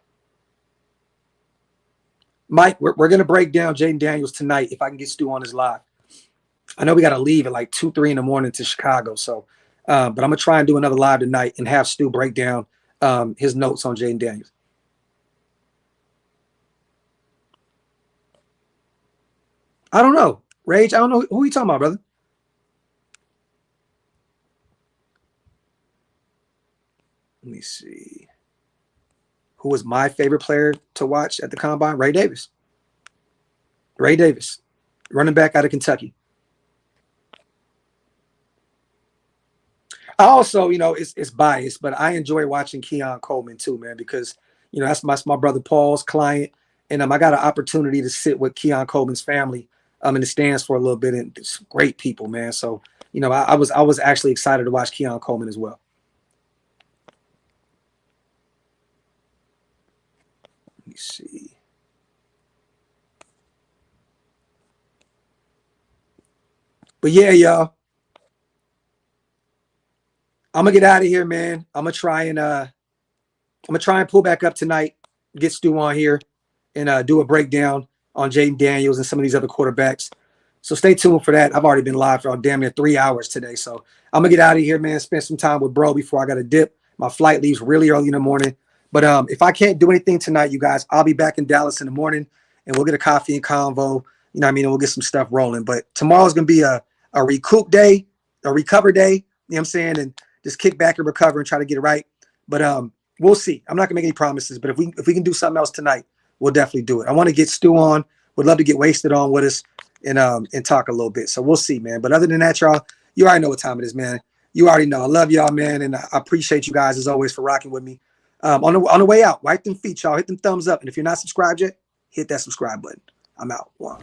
Mike, we're going to break down Jaden Daniels tonight if I can get Stu on his live. I know we got to leave at like 2, 3 in the morning to Chicago. So, but I'm going to try and do another live tonight and have Stu break down his notes on Jaden Daniels. I don't know. Rage, I don't know. Who are you talking about, brother? Let me see. Who was my favorite player to watch at the combine? Ray Davis. Ray Davis, running back out of Kentucky. I also, it's biased, but I enjoy watching Keon Coleman too, man, because that's my brother Paul's client, and I got an opportunity to sit with Keon Coleman's family in the stands for a little bit, and it's great people, man. So I was actually excited to watch Keon Coleman as well. Let me see. But yeah, y'all, I'm gonna get out of here, man. I'm gonna try and pull back up tonight, get Stu on here, and do a breakdown on Jaden Daniels and some of these other quarterbacks. So stay tuned for that. I've already been live for damn near 3 hours today. So I'm gonna get out of here, man. Spend some time with bro before I gotta dip. My flight leaves really early in the morning. But if I can't do anything tonight, you guys, I'll be back in Dallas in the morning, and we'll get a coffee and convo. And we'll get some stuff rolling. But tomorrow's gonna be a recoup day, a recover day. You know what I'm saying? And just kick back and recover and try to get it right. But we'll see. I'm not gonna make any promises, but if we can do something else tonight, we'll definitely do it. I want to get Stu on. Would love to get Wasted on with us and talk a little bit. So we'll see, man. But other than that, y'all, you already know what time it is, man. You already know. I love y'all, man, and I appreciate you guys as always for rocking with me. On the way out, wipe them feet, y'all. Hit them thumbs up, and if you're not subscribed yet, hit that subscribe button. I'm out. One.